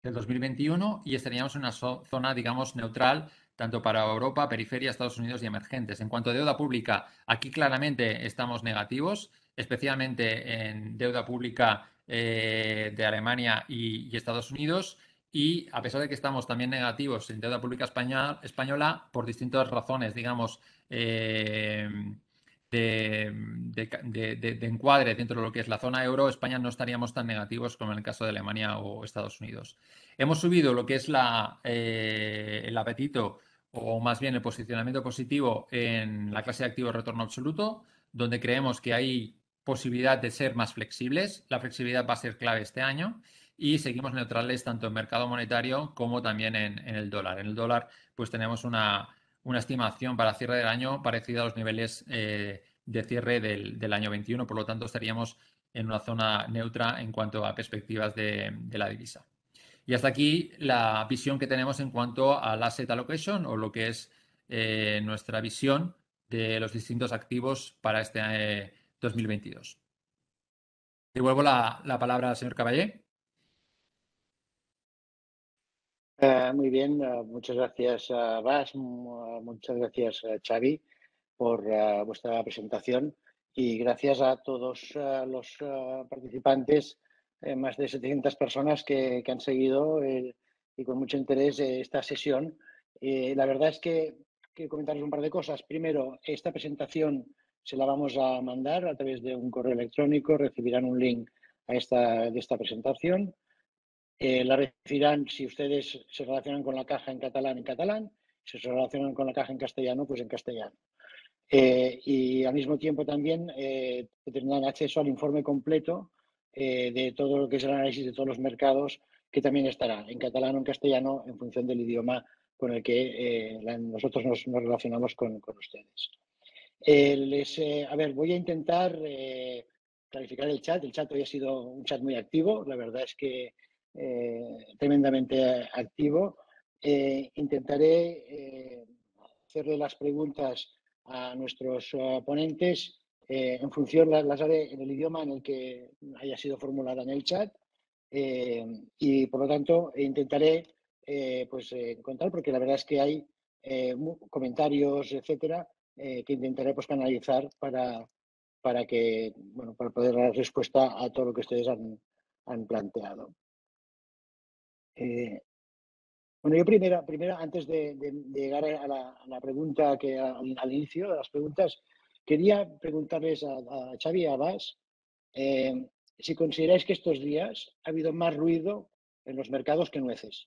del 2021, y estaríamos en una zona, digamos, neutral tanto para Europa, periferia, Estados Unidos y emergentes. En cuanto a deuda pública, aquí claramente estamos negativos, especialmente en deuda pública de Alemania y Estados Unidos. Y a pesar de que estamos también negativos en deuda pública española, por distintas razones, digamos, de encuadre dentro de lo que es la zona euro, España no estaríamos tan negativos como en el caso de Alemania o Estados Unidos. Hemos subido lo que es el apetito o más bien el posicionamiento positivo en la clase de activos retorno absoluto, donde creemos que hay posibilidad de ser más flexibles. La flexibilidad va a ser clave este año y seguimos neutrales tanto en mercado monetario como también en el dólar. En el dólar pues tenemos una estimación para cierre del año parecida a los niveles de cierre del año 21, por lo tanto estaríamos en una zona neutra en cuanto a perspectivas de la divisa. Y hasta aquí la visión que tenemos en cuanto al asset allocation o lo que es nuestra visión de los distintos activos para este 2022. Devuelvo la palabra al señor Caballé. Muy bien, muchas gracias, Bas, muchas gracias, Xavi, por vuestra presentación y gracias a todos los participantes, más de 700 personas que han seguido y con mucho interés esta sesión. La verdad es que quiero comentaros un par de cosas. Primero, esta presentación se la vamos a mandar a través de un correo electrónico, recibirán un link de esta presentación. La recibirán si ustedes se relacionan con la caja en catalán, si se relacionan con la caja en castellano, pues en castellano. Y al mismo tiempo también tendrán acceso al informe completo de todo lo que es el análisis de todos los mercados, que también estará en catalán o en castellano en función del idioma con el que nosotros nos relacionamos con ustedes. A ver, voy a intentar clarificar el chat. El chat hoy ha sido un chat muy activo, la verdad es que tremendamente activo. Intentaré hacerle las preguntas a nuestros ponentes en función, las haré en el idioma en el que haya sido formulada en el chat y por lo tanto intentaré encontrar, porque la verdad es que hay comentarios, etcétera, que intentaré pues canalizar para poder dar respuesta a todo lo que ustedes han planteado. Bueno, yo primero antes de llegar a la pregunta al inicio de las preguntas, quería preguntarles a Xavi y a Bas si consideráis que estos días ha habido más ruido en los mercados que nueces.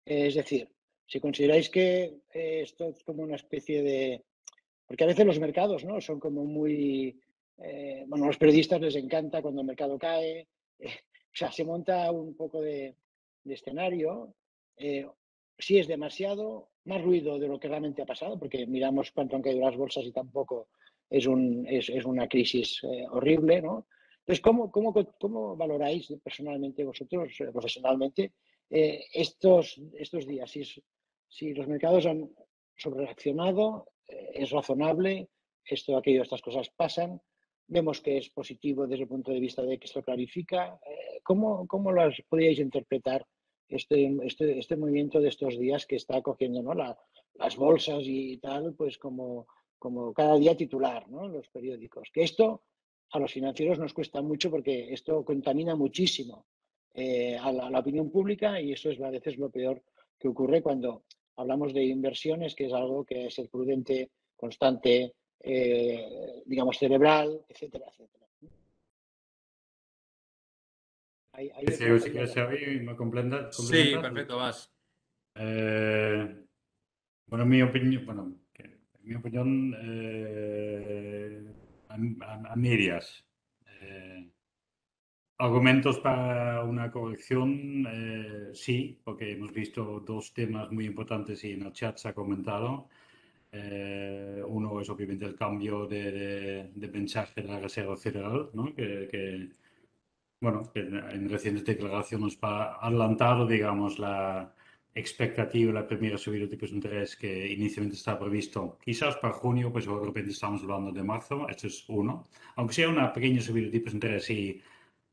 Es decir, si consideráis que esto es como una especie de... Porque a veces los mercados, ¿no?, son como muy... bueno, a los periodistas les encanta cuando el mercado cae. O sea, se monta un poco de escenario. Si es demasiado, más ruido de lo que realmente ha pasado, porque miramos cuánto han caído las bolsas y tampoco es una crisis horrible, ¿no? Entonces, ¿cómo valoráis personalmente vosotros, profesionalmente, estos días? Si los mercados han sobrereaccionado, es razonable, estas cosas pasan, vemos que es positivo desde el punto de vista de que esto clarifica. ¿Cómo lo podríais interpretar este movimiento de estos días que está cogiendo, ¿no? Las bolsas y tal, pues como cada día titular, ¿no? En los periódicos? Que esto a los financieros nos cuesta mucho porque esto contamina muchísimo a la opinión pública, y eso es a veces lo peor que ocurre cuando hablamos de inversiones, que es algo que es ser prudente, constante, digamos, cerebral, etcétera, etcétera. Ahí os Si quieres, lanzaría. Xavi, ¿me Sí, complementas? perfecto, vas. Bueno, en mi opinión, a medias. Eh, Argumentos para una corrección, sí, porque hemos visto dos temas muy importantes y en el chat se ha comentado. Uno es obviamente el cambio de mensaje de la Reserva Federal, ¿no? Bueno, que en recientes declaraciones ha adelantado, digamos, la expectativa, la primera subida de tipos de interés que inicialmente estaba previsto, quizás para junio, pues de repente estamos hablando de marzo. Esto es uno. Aunque sea una pequeña subida de tipos de interés y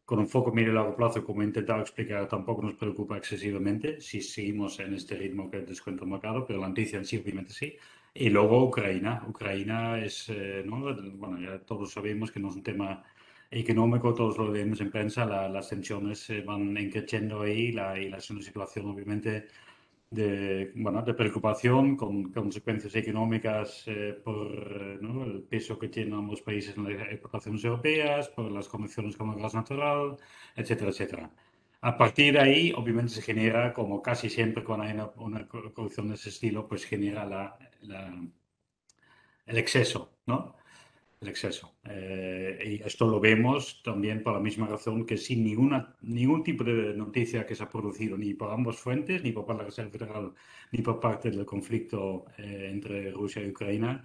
con un foco medio y largo plazo, como he intentado explicar, tampoco nos preocupa excesivamente si seguimos en este ritmo que descuenta el mercado, pero la noticia en sí, obviamente sí. Y luego Ucrania. Ucrania es, ¿no? Bueno, ya todos sabemos que no es un tema económico, todos lo leemos en prensa, las tensiones van creciendo ahí y es una situación, obviamente, bueno, de preocupación con consecuencias económicas por ¿no? el peso que tienen ambos países en las exportaciones europeas, por las conexiones con el gas natural, etcétera, etcétera. A partir de ahí, obviamente, se genera, como casi siempre cuando hay una corrupción de ese estilo, pues genera el exceso, ¿no? El exceso. Y esto lo vemos también por la misma razón que sin ningún tipo de noticia que se ha producido ni por ambas fuentes, ni por parte de la Reserva Federal, ni por parte del conflicto entre Rusia y Ucrania,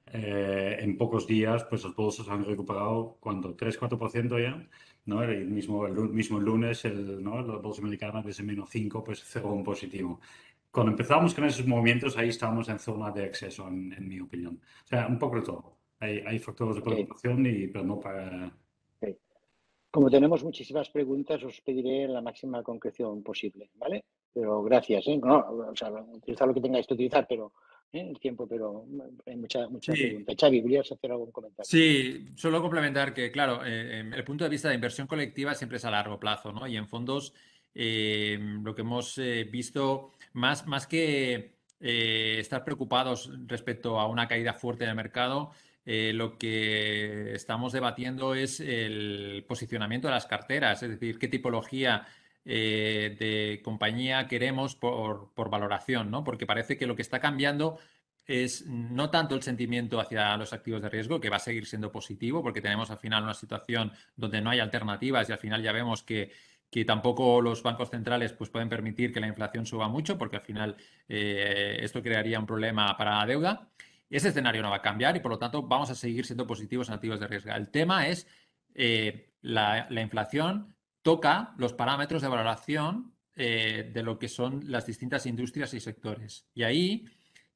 en pocos días pues las bolsas han recuperado, ¿cuánto? 3-4% ya, ¿no? El mismo lunes ¿no? La bolsa americana desde -5 pues cerró un positivo. Cuando empezamos con esos movimientos, ahí estamos en zona de exceso, en mi opinión. O sea, un poco de todo. Hay factores de Ok, preocupación, pero no para... ok. Como tenemos muchísimas preguntas, os pediré la máxima concreción posible, ¿vale? Pero gracias, ¿eh? No, o sea, utilizar lo que tengáis que utilizar, pero el tiempo, pero hay mucha Sí, pregunta. Xavi, ¿querías hacer algún comentario? sí, solo complementar que, claro, el punto de vista de inversión colectiva siempre es a largo plazo, ¿no? Y en fondos, lo que hemos visto, más que estar preocupados respecto a una caída fuerte en el mercado, lo que estamos debatiendo es el posicionamiento de las carteras, es decir, qué tipología de compañía queremos por valoración, ¿no? Porque parece que lo que está cambiando es no tanto el sentimiento hacia los activos de riesgo, que va a seguir siendo positivo, porque tenemos al final una situación donde no hay alternativas y al final ya vemos que tampoco los bancos centrales pues, pueden permitir que la inflación suba mucho, porque al final esto crearía un problema para la deuda. Ese escenario no va a cambiar y por lo tanto vamos a seguir siendo positivos en activos de riesgo. El tema es la inflación toca los parámetros de valoración de lo que son las distintas industrias y sectores. Y ahí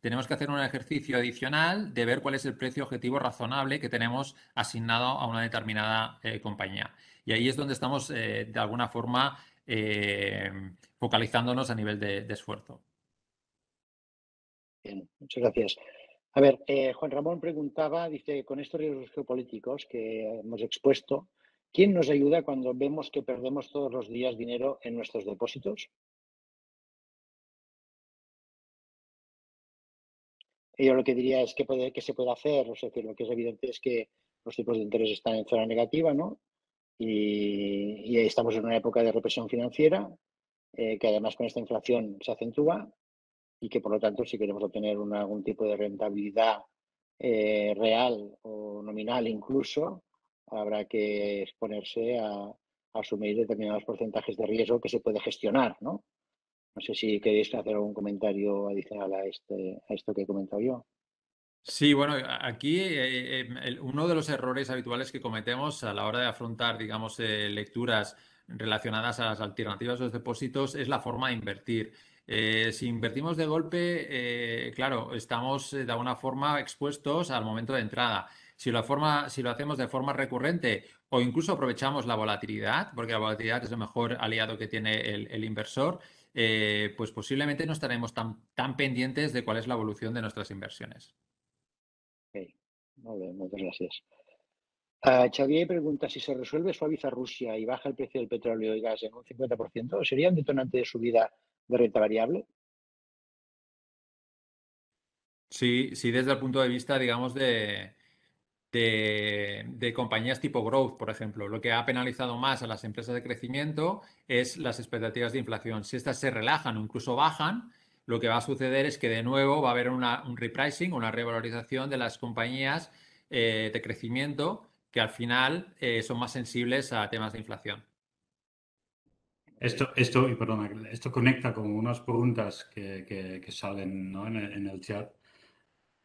tenemos que hacer un ejercicio adicional de ver cuál es el precio objetivo razonable que tenemos asignado a una determinada compañía. Y ahí es donde estamos, de alguna forma, focalizándonos a nivel de esfuerzo. Bien, muchas gracias. A ver, Juan Ramón preguntaba, dice, con estos riesgos geopolíticos que hemos expuesto, ¿quién nos ayuda cuando vemos que perdemos todos los días dinero en nuestros depósitos? Y yo lo que diría es que se puede hacer, es decir, lo que es evidente es que los tipos de interés están en zona negativa, ¿no? Y estamos en una época de represión financiera, que además con esta inflación se acentúa y que por lo tanto si queremos obtener algún tipo de rentabilidad real o nominal incluso, habrá que exponerse a asumir determinados porcentajes de riesgo que se puede gestionar, ¿no? No sé si queréis hacer algún comentario adicional a esto que he comentado yo. Sí, bueno, aquí uno de los errores habituales que cometemos a la hora de afrontar, digamos, lecturas relacionadas a las alternativas de los depósitos es la forma de invertir. Si invertimos de golpe, claro, estamos de alguna forma expuestos al momento de entrada. Si lo hacemos de forma recurrente o incluso aprovechamos la volatilidad, porque la volatilidad es el mejor aliado que tiene el inversor, pues posiblemente no estaremos tan pendientes de cuál es la evolución de nuestras inversiones. Ok, molt bé, moltes gràcies. Xavier pregunta, si se resuelve suaviza Rusia y baja el precio del petróleo y gas en un 50%, ¿sería un detonante de subida de renta variable? Sí, desde el punto de vista, digamos, de compañías tipo growth, por ejemplo. Lo que ha penalizado más a las empresas de crecimiento es las expectativas de inflación. Si estas se relajan o incluso bajan, lo que va a suceder es que de nuevo va a haber un repricing, una revalorización de las compañías de crecimiento que al final son más sensibles a temas de inflación. Y perdona, esto conecta con unas preguntas que salen, ¿no? en el chat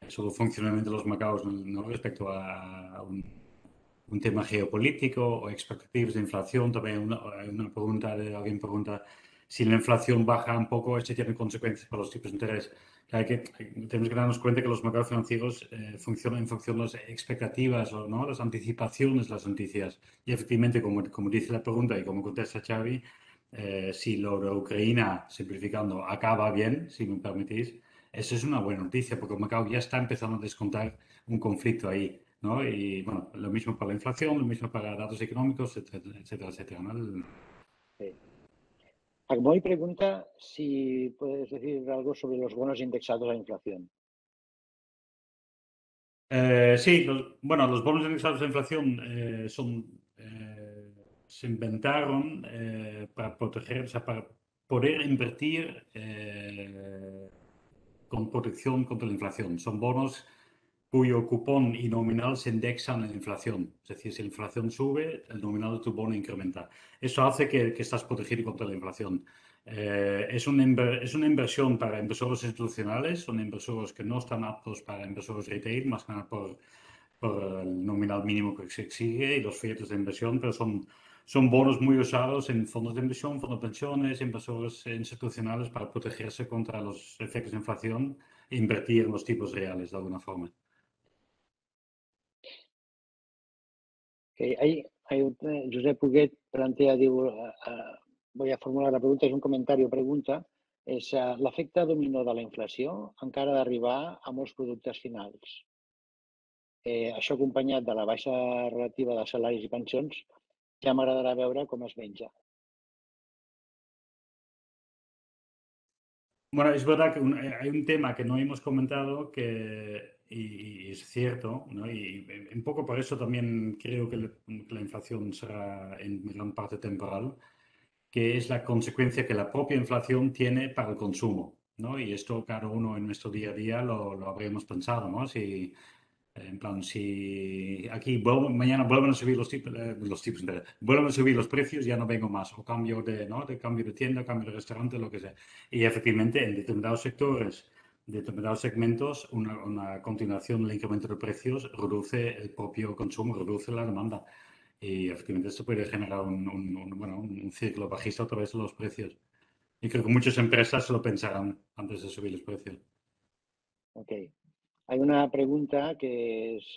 sobre el funcionamiento de los mercados, ¿no? Respecto a un tema geopolítico o expectativas de inflación. También una pregunta alguien pregunta si la inflación baja un poco, ¿esto tiene consecuencias para los tipos de interés? Tenemos que darnos cuenta que los mercados financieros funcionan en función de las expectativas o ¿no? las anticipaciones, las noticias. Y efectivamente, como dice la pregunta y como contesta Xavi, si lo de Ucrania, simplificando, acaba bien, si me permitís, eso es una buena noticia porque el mercado ya está empezando a descontar un conflicto ahí, ¿no? Y bueno, lo mismo para la inflación, lo mismo para datos económicos, etcétera, etcétera, etcétera, ¿no? Sí. Agmoy pregunta si puedes decir algo sobre los bonos indexados a la inflación. Sí, bueno, los bonos indexados a la inflación se inventaron para proteger, o sea, para poder invertir con protección contra la inflación. Son bonos cuyo cupón y nominal se indexan a la inflación. Es decir, si la inflación sube, el nominal de tu bono incrementa. Eso hace que estás protegido contra la inflación. Es una inversión para inversores institucionales, son inversores que no están aptos para inversores retail, más que nada por el nominal mínimo que se exige y los folletos de inversión, pero son bonos muy usados en fondos de inversión, fondos de pensiones, inversores institucionales para protegerse contra los efectos de inflación e invertir en los tipos reales de alguna forma. Josep Huguet plantea, diu, voy a formular la pregunta, és un comentari o pregunta, és l'efecte dominó de la inflació encara ha d'arribar a molts productes finals. Això acompanyat de la baixa relativa de salaris i pensions, ja m'agradarà veure com es menja. Bueno, es verdad que hay un tema que no hemos comentado y es cierto, ¿no? Y un poco por eso también creo que la inflación será en gran parte temporal, que es la consecuencia que la propia inflación tiene para el consumo, ¿no? Y esto cada uno en nuestro día a día lo habríamos pensado, ¿no? En plan, si aquí mañana vuelven a subir vuelven a subir los precios, ya no vengo más. O cambio ¿no? de cambio de tienda, cambio de restaurante, lo que sea. Y efectivamente, en determinados sectores, determinados segmentos, una continuación del incremento de precios reduce el propio consumo, reduce la demanda. Y efectivamente esto puede generar un círculo bajista a través de los precios. Y creo que muchas empresas lo pensarán antes de subir los precios. Ok. Hay una pregunta que és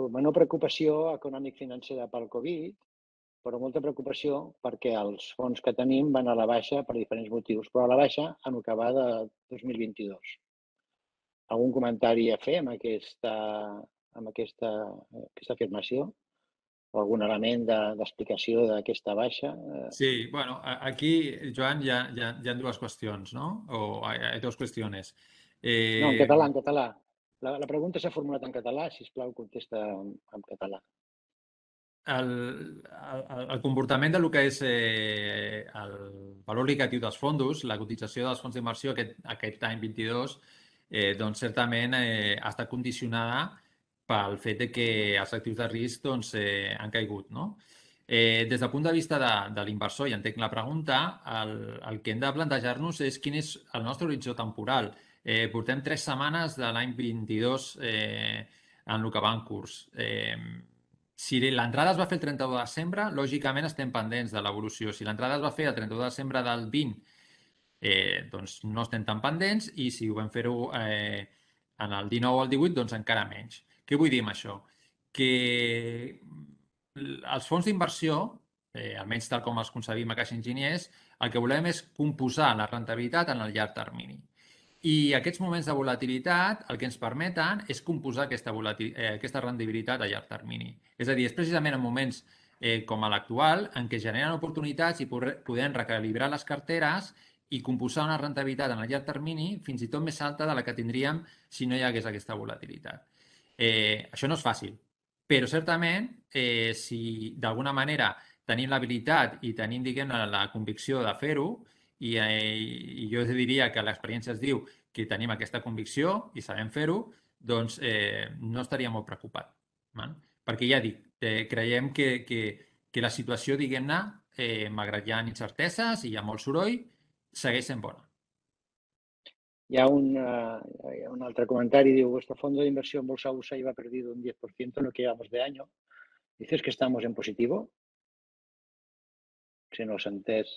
menor preocupació econòmic-financera pel Covid, però molta preocupació perquè els fons que tenim van a la baixa per diferents motius, però a la baixa en el que va de 2022. Algun comentari a fer amb aquesta afirmació? O algun element d'explicació d'aquesta baixa? Sí, bueno, aquí, Joan, hi ha dues qüestions, no? O hay dos qüestions. No, en català, en català. La pregunta s'ha formulat en català, si us plau, contesta en català. El comportament del que és el valor liquidatiu dels fondos, la cotització dels fons d'inversió aquest any 22, doncs certament ha estat condicionada pel fet de que els actius de risc doncs, han caigut, no? Des del punt de vista de l'inversor, i entenc la pregunta, el que hem de plantejar-nos és quin és el nostre horitzó temporal. Portem 3 setmanes de l'any 22 en el que va en curs. Si l'entrada es va fer el 31 de desembre, lògicament estem pendents de l'evolució. Si l'entrada es va fer el 31 de desembre del 20, doncs no estem tan pendents, i si ho vam fer-ho en el 19 o el 18, doncs encara menys. Què vull dir amb això? Que els fons d'inversió, almenys tal com els concebim a Caixa Enginyers, el que volem és composar la rendibilitat en el llarg termini. I aquests moments de volatilitat el que ens permeten és composar aquesta rendibilitat a llarg termini. És a dir, és precisament en moments com l'actual en què generen oportunitats i podem recalibrar les carteres i composar una rendibilitat en el llarg termini fins i tot més alta de la que tindríem si no hi hagués aquesta volatilitat. Això no és fàcil, però certament si d'alguna manera tenim l'habilitat i tenim, diguem-ne, la convicció de fer-ho, i jo diria que l'experiència es diu que tenim aquesta convicció i sabem fer-ho, doncs no estaria molt preocupat. Perquè ja dic, creiem que la situació, diguem-ne, malgrat hi ha incerteses i hi ha molt soroll, segueix sent bona. Hi ha un altre comentari, diu, vuestro fondo de inversión Bolsa USA iba perdido un 10% en lo que llevamos de año. ¿Dices que estamos en positivo? Si nos entès...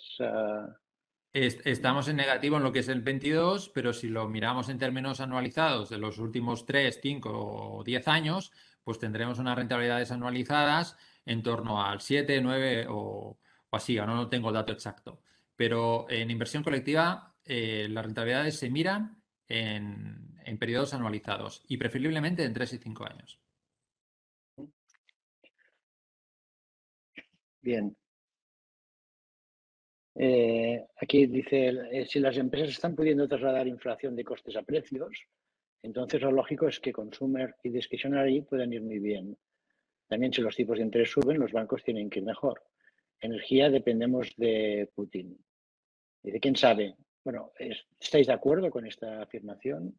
Estamos en negativo en lo que es el 22, pero si lo miramos en términos anualizados de los últimos 3, 5 o 10 años, pues tendremos unas rentabilidades anualizadas en torno al 7, 9 o así, ahora no tengo el dato exacto. Pero en inversión colectiva las rentabilidades se miran en periodos anualizados y preferiblemente en 3 y 5 años. Bien. Aquí dice, si las empresas están pudiendo trasladar inflación de costes a precios, entonces lo lógico es que Consumer y Discretionary puedan ir muy bien. También si los tipos de interés suben, los bancos tienen que ir mejor. Energía dependemos de Putin. Dice, ¿quién sabe? Bueno, ¿estáis de acuerdo con esta afirmación?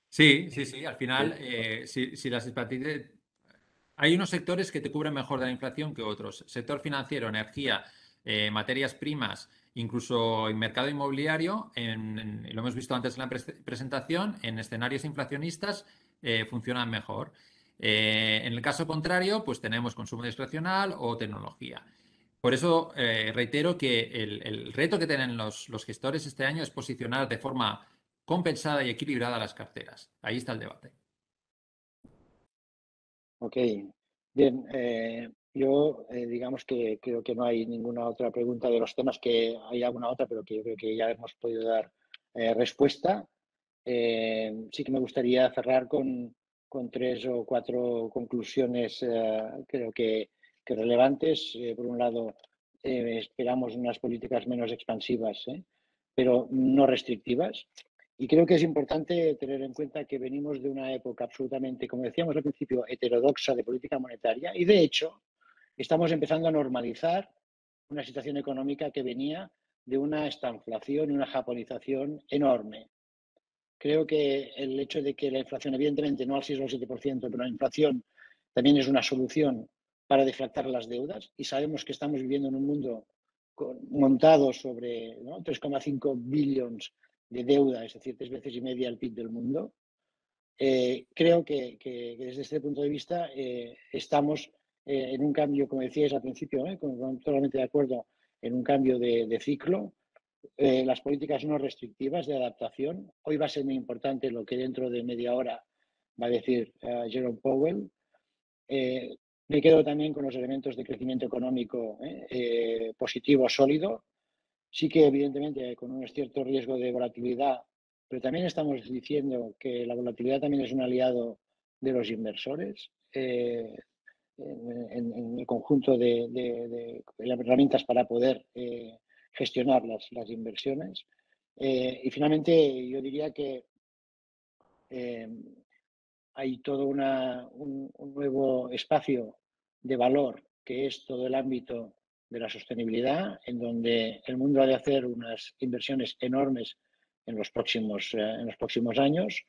Sí. Al final, si las expectativas... Hay unos sectores que te cubren mejor de la inflación que otros. Sector financiero, energía, materias primas, incluso en mercado inmobiliario, lo hemos visto antes en la presentación, en escenarios inflacionistas funcionan mejor. En el caso contrario, pues tenemos consumo discrecional o tecnología. Por eso reitero que el reto que tienen los gestores este año es posicionar de forma compensada y equilibrada las carteras. Ahí está el debate. Ok, bien, yo digamos que creo que no hay ninguna otra pregunta de los temas, que hay alguna otra, pero que yo creo que ya hemos podido dar respuesta. Sí que me gustaría cerrar con 3 o 4 conclusiones, creo que relevantes. Por un lado, esperamos unas políticas menos expansivas, pero no restrictivas. Y creo que es importante tener en cuenta que venimos de una época absolutamente, como decíamos al principio, heterodoxa de política monetaria, y de hecho estamos empezando a normalizar una situación económica que venía de una estanflación y una japonización enorme. Creo que el hecho de que la inflación, evidentemente no al 6 o al 7%, pero la inflación también es una solución para deflactar las deudas, y sabemos que estamos viviendo en un mundo montado sobre 3,5 billones de deuda, es decir, 3 veces y media el PIB del mundo. Creo que desde este punto de vista estamos en un cambio, como decíais al principio, totalmente de acuerdo, en un cambio de ciclo. Las políticas no restrictivas de adaptación. Hoy va a ser muy importante lo que dentro de media hora va a decir Jerome Powell. Me quedo también con los elementos de crecimiento económico positivo, sólido. Sí que evidentemente con un cierto riesgo de volatilidad, pero también estamos diciendo que la volatilidad también es un aliado de los inversores en el conjunto de herramientas para poder gestionar las inversiones. Y finalmente yo diría que hay todo un nuevo espacio de valor, que es todo el ámbito de la sostenibilidad, en donde el mundo ha de hacer unas inversiones enormes en los próximos años,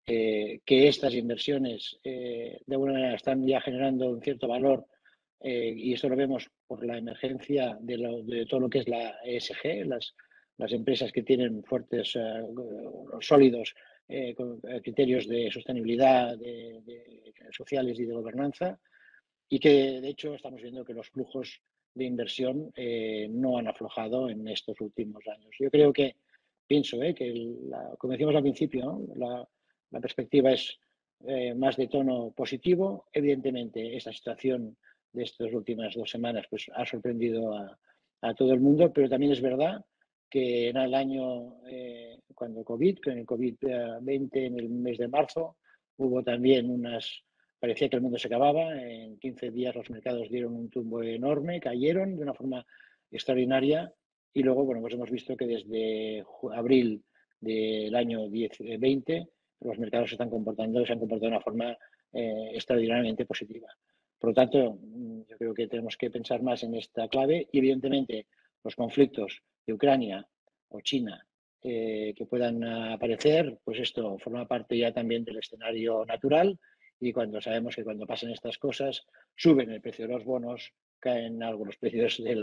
que estas inversiones de alguna manera están ya generando un cierto valor, y esto lo vemos por la emergencia de todo lo que es la ESG, las empresas que tienen fuertes, sólidos criterios de sostenibilidad, de sociales y de gobernanza, y que de hecho estamos viendo que los flujos de inversión no han aflojado en estos últimos años. Yo creo que pienso que, como decíamos al principio, ¿no? La perspectiva es más de tono positivo. Evidentemente, esta situación de estas últimas 2 semanas pues, ha sorprendido a todo el mundo, pero también es verdad que en el año, cuando con el COVID-20 en el mes de marzo, hubo también parecía que el mundo se acababa. En 15 días los mercados dieron un tumbo enorme, cayeron de una forma extraordinaria y luego, bueno, pues hemos visto que desde abril del año 20 los mercados se han comportado de una forma extraordinariamente positiva. Por lo tanto, yo creo que tenemos que pensar más en esta clave y, evidentemente, los conflictos de Ucrania o China que puedan aparecer, pues esto forma parte ya también del escenario natural y cuando sabemos que cuando pasan estas cosas suben el precio de los bonos, caen algo los precios de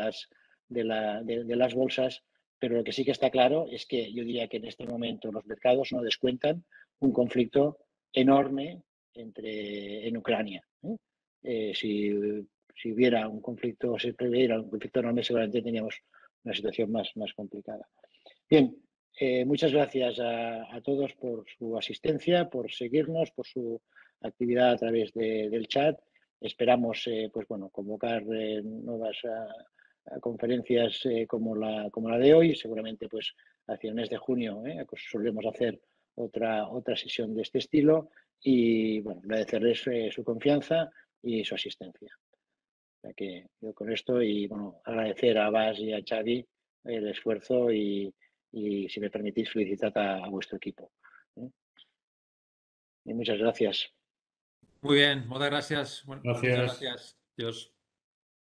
las bolsas, pero lo que sí que está claro es que yo diría que en este momento los mercados no descuentan un conflicto enorme en Ucrania. Si hubiera un conflicto, se previera un conflicto enorme, seguramente teníamos una situación más complicada. Bien, muchas gracias a todos por su asistencia, por seguirnos, por su actividad a través del chat. Esperamos pues bueno, convocar nuevas conferencias como la de hoy. Seguramente pues hacia el mes de junio pues solemos hacer otra sesión de este estilo y bueno, agradecerles su confianza y su asistencia. O sea que yo con esto y bueno, agradecer a Bas y a Xavi el esfuerzo y si me permitís felicitar a vuestro equipo. Y muchas gracias. Muy bien, muchas gracias. Bueno, Gracias. muchas gracias. Dios.